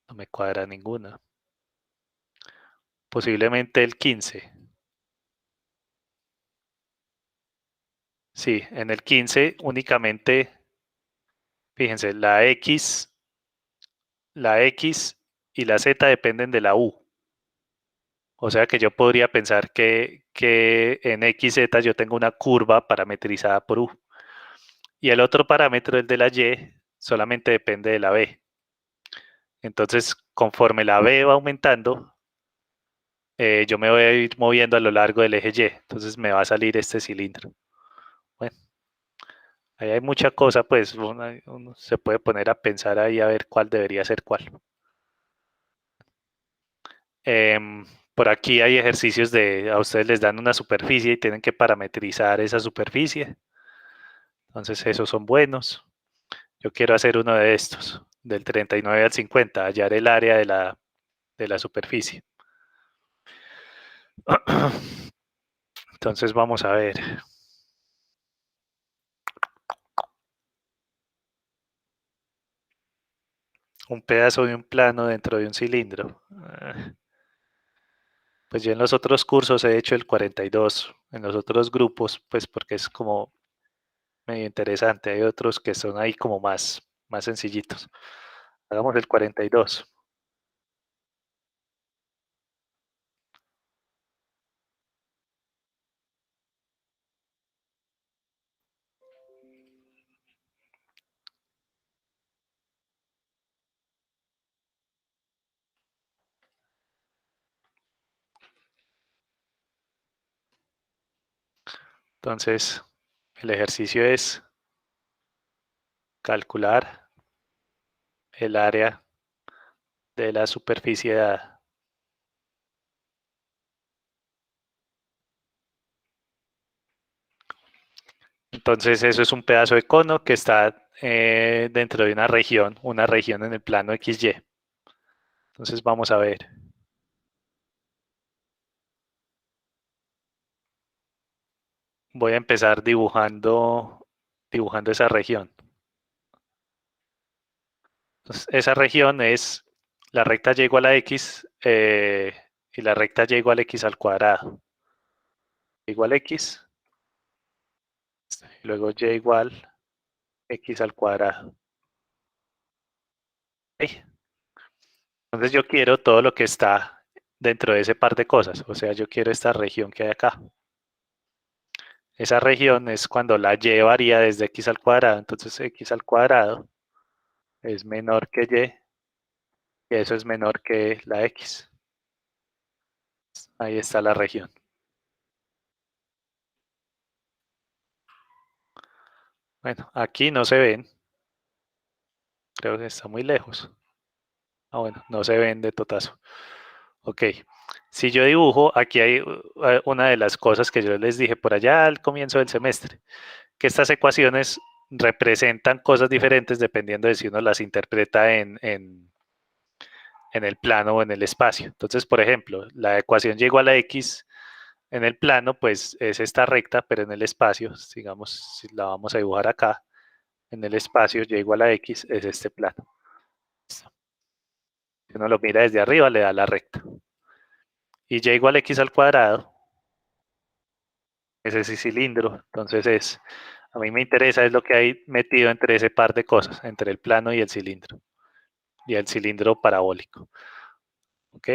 No me cuadra ninguna. Posiblemente el 15. Sí, en el 15 únicamente, fíjense, la X y la Z dependen de la U. O sea que yo podría pensar que en XZ yo tengo una curva parametrizada por U. Y el otro parámetro, el de la Y, solamente depende de la B. Entonces, conforme la B va aumentando, yo me voy a ir moviendo a lo largo del eje Y. Entonces me va a salir este cilindro. Bueno, ahí hay mucha cosa, pues uno se puede poner a pensar ahí a ver cuál debería ser cuál. Por aquí hay ejercicios a ustedes les dan una superficie y tienen que parametrizar esa superficie. Entonces esos son buenos. Yo quiero hacer uno de estos, del 39 al 50, hallar el área de la superficie. Entonces vamos a ver. Un pedazo de un plano dentro de un cilindro. Pues yo en los otros cursos he hecho el 42, en los otros grupos, pues porque es como medio interesante. Hay otros que son ahí como más sencillitos. Hagamos el 42. Entonces, el ejercicio es calcular el área de la superficie dada. Entonces, eso es un pedazo de cono que está dentro de una región en el plano XY. Entonces, vamos a ver. Voy a empezar dibujando esa región. Entonces, esa región es la recta y igual a x y la recta y igual a x al cuadrado. Igual a x, y luego y igual x al cuadrado. ¿Ok? Entonces yo quiero todo lo que está dentro de ese par de cosas. O sea, yo quiero esta región que hay acá. Esa región es cuando la y varía desde x al cuadrado. Entonces x al cuadrado es menor que y eso es menor que la x. Ahí está la región. Bueno, aquí no se ven. Creo que está muy lejos. Bueno, no se ven de totazo. Ok. Si yo dibujo, aquí hay una de las cosas que yo les dije por allá al comienzo del semestre, que estas ecuaciones representan cosas diferentes dependiendo de si uno las interpreta en el plano o en el espacio. Entonces, por ejemplo, la ecuación y igual a x en el plano, pues es esta recta, pero en el espacio, digamos, si la vamos a dibujar acá, en el espacio y igual a x es este plano. Si uno lo mira desde arriba, le da la recta. Y y igual a x al cuadrado es ese cilindro. Entonces a mí me interesa es lo que hay metido entre ese par de cosas, entre el plano y el cilindro. y el cilindro parabólico. ¿Ok?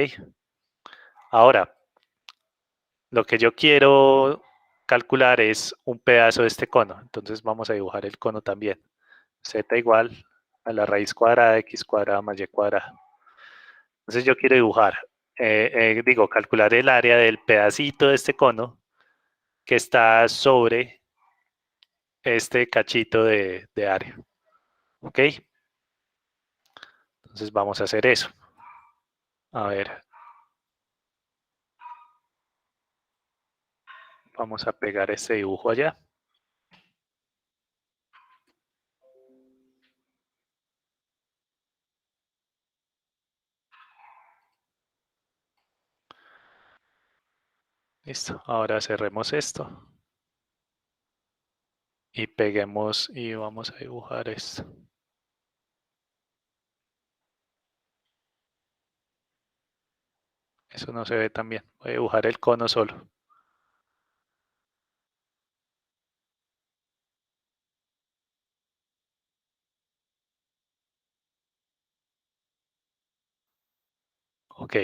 Ahora, lo que yo quiero calcular es un pedazo de este cono. Entonces vamos a dibujar el cono también. Z igual a la raíz cuadrada de x cuadrada más y cuadrada. Entonces yo quiero dibujar, calcular el área del pedacito de este cono que está sobre este cachito de área. ¿Ok? Entonces vamos a hacer eso. A ver. Vamos a pegar este dibujo allá. Listo. Ahora cerremos esto. Y peguemos y vamos a dibujar esto. Eso no se ve tan bien. Voy a dibujar el cono solo. Ok.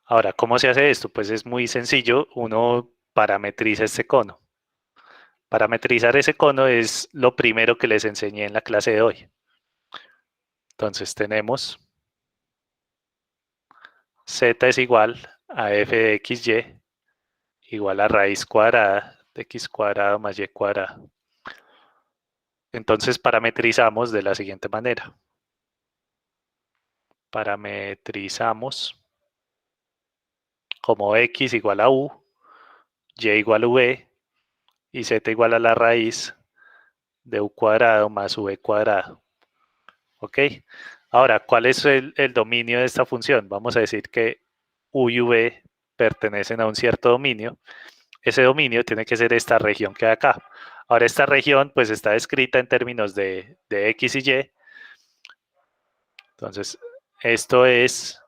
Ahora, ¿cómo se hace esto? Pues es muy sencillo. Uno parametriza este cono. Parametrizar ese cono es lo primero que les enseñé en la clase de hoy. Entonces tenemos z es igual a f de xy igual a raíz cuadrada de x cuadrado más y cuadrado. Entonces parametrizamos de la siguiente manera. Parametrizamos como x igual a u, y igual a v y z igual a la raíz de u cuadrado más v cuadrado. ¿Ok? Ahora, ¿cuál es el dominio de esta función? Vamos a decir que u y v pertenecen a un cierto dominio. Ese dominio tiene que ser esta región que hay acá. Ahora, esta región pues está descrita en términos de x y y. Entonces, esto es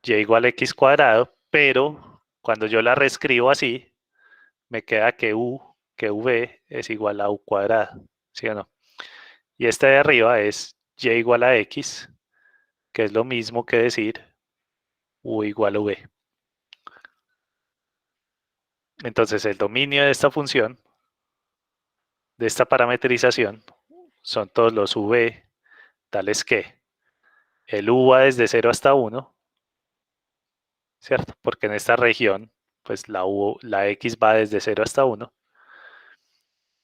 y igual a x cuadrado, pero cuando yo la reescribo así, me queda que v es igual a u cuadrado, ¿sí o no? Y esta de arriba es y igual a x, que es lo mismo que decir u igual a v. Entonces, el dominio de esta función, de esta parametrización, son todos los v, tales que el u va desde 0 hasta 1, ¿cierto? Porque en esta región, pues la x va desde 0 hasta 1,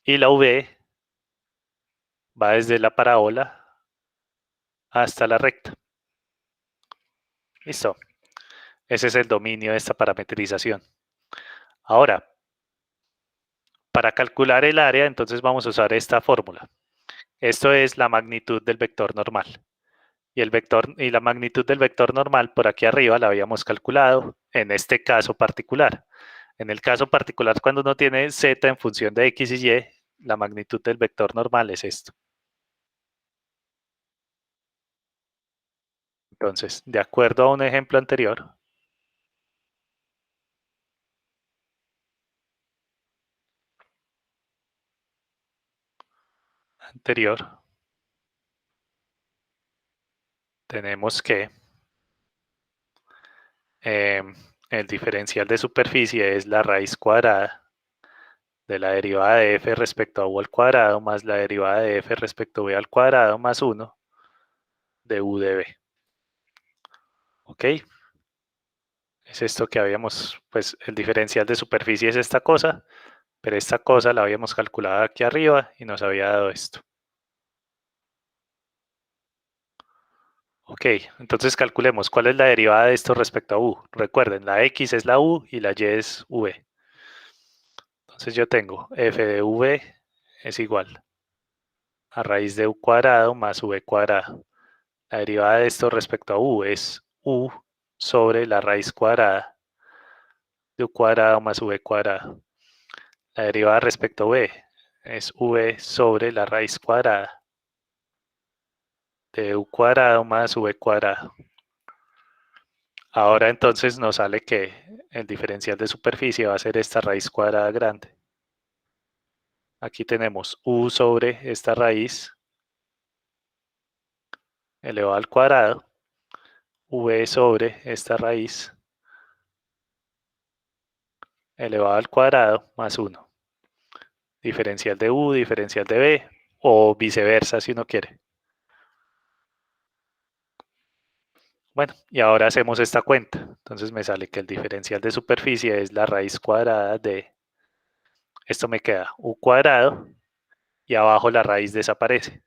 y la v va desde la parábola hasta la recta. Listo. Ese es el dominio de esta parametrización. Ahora, para calcular el área, entonces vamos a usar esta fórmula. Esto es la magnitud del vector normal. Y la magnitud del vector normal por aquí arriba la habíamos calculado en este caso particular. En el caso particular, cuando uno tiene z en función de x y y, la magnitud del vector normal es esto. Entonces, de acuerdo a un ejemplo anterior, tenemos que el diferencial de superficie es la raíz cuadrada de la derivada de f respecto a u al cuadrado más la derivada de f respecto a v al cuadrado más 1 de u de v. ¿Ok? Es esto que habíamos, pues el diferencial de superficie es esta cosa, pero esta cosa la habíamos calculado aquí arriba y nos había dado esto. Ok, entonces calculemos cuál es la derivada de esto respecto a u. Recuerden, la x es la u y la y es v. Entonces yo tengo f de v es igual a raíz de u cuadrado más v cuadrado. La derivada de esto respecto a u es u sobre la raíz cuadrada de u cuadrado más v cuadrado. La derivada respecto a v es v sobre la raíz cuadrada de u cuadrado más v cuadrado. Ahora entonces nos sale que el diferencial de superficie va a ser esta raíz cuadrada grande. Aquí tenemos u sobre esta raíz elevado al cuadrado, v sobre esta raíz elevado al cuadrado más 1. Diferencial de u, diferencial de b, o viceversa si uno quiere. Bueno, y ahora hacemos esta cuenta. Entonces me sale que el diferencial de superficie es la raíz cuadrada de... Esto me queda u cuadrado y abajo la raíz desaparece.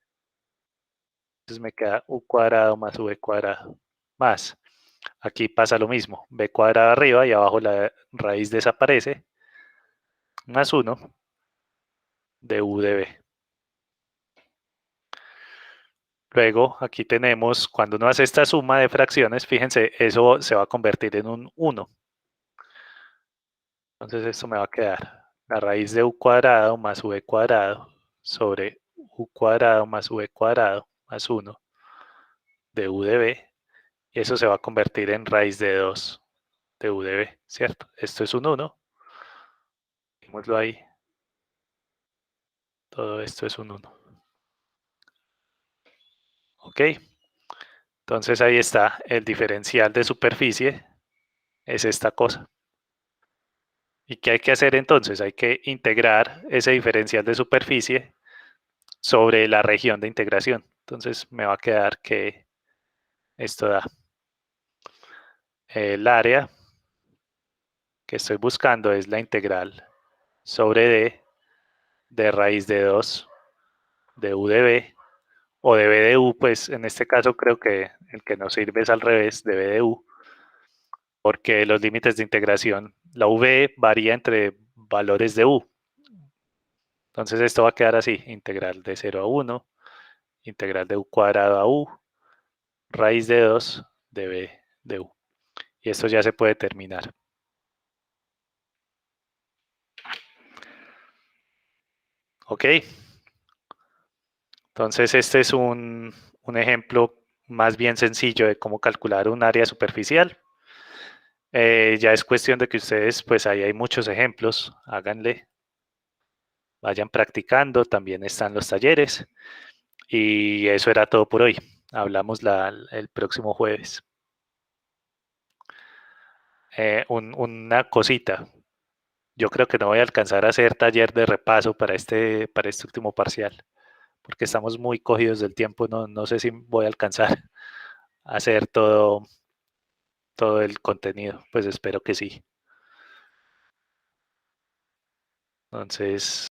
Entonces me queda u cuadrado más v cuadrado más. Aquí pasa lo mismo. B cuadrado arriba y abajo la raíz desaparece. Más 1 de u de b. Luego aquí tenemos, cuando uno hace esta suma de fracciones, fíjense, eso se va a convertir en un 1. Entonces esto me va a quedar la raíz de u cuadrado más v cuadrado sobre u cuadrado más v cuadrado más 1 de u de b. Y eso se va a convertir en raíz de 2 de u de b, ¿cierto? Esto es un 1. Démoslo ahí. Todo esto es un 1. Ok. Entonces ahí está. El diferencial de superficie es esta cosa. ¿Y qué hay que hacer entonces? Hay que integrar ese diferencial de superficie sobre la región de integración. Entonces me va a quedar que esto da el área que estoy buscando es la integral sobre d de raíz de 2 de u de b, o de b de u, pues en este caso creo que el que nos sirve es al revés, de b de u, porque los límites de integración, la v varía entre valores de u. Entonces esto va a quedar así, integral de 0 a 1, integral de u cuadrado a u, raíz de 2 de b de u. Y esto ya se puede terminar. Ok. Entonces este es un ejemplo más bien sencillo de cómo calcular un área superficial. Ya es cuestión de que ustedes, pues ahí hay muchos ejemplos, háganle, vayan practicando, también están los talleres. Y eso era todo por hoy. Hablamos el próximo jueves. Una cosita, yo creo que no voy a alcanzar a hacer taller de repaso para este último parcial, porque estamos muy cogidos del tiempo, no sé si voy a alcanzar a hacer todo el contenido, pues espero que sí. Entonces,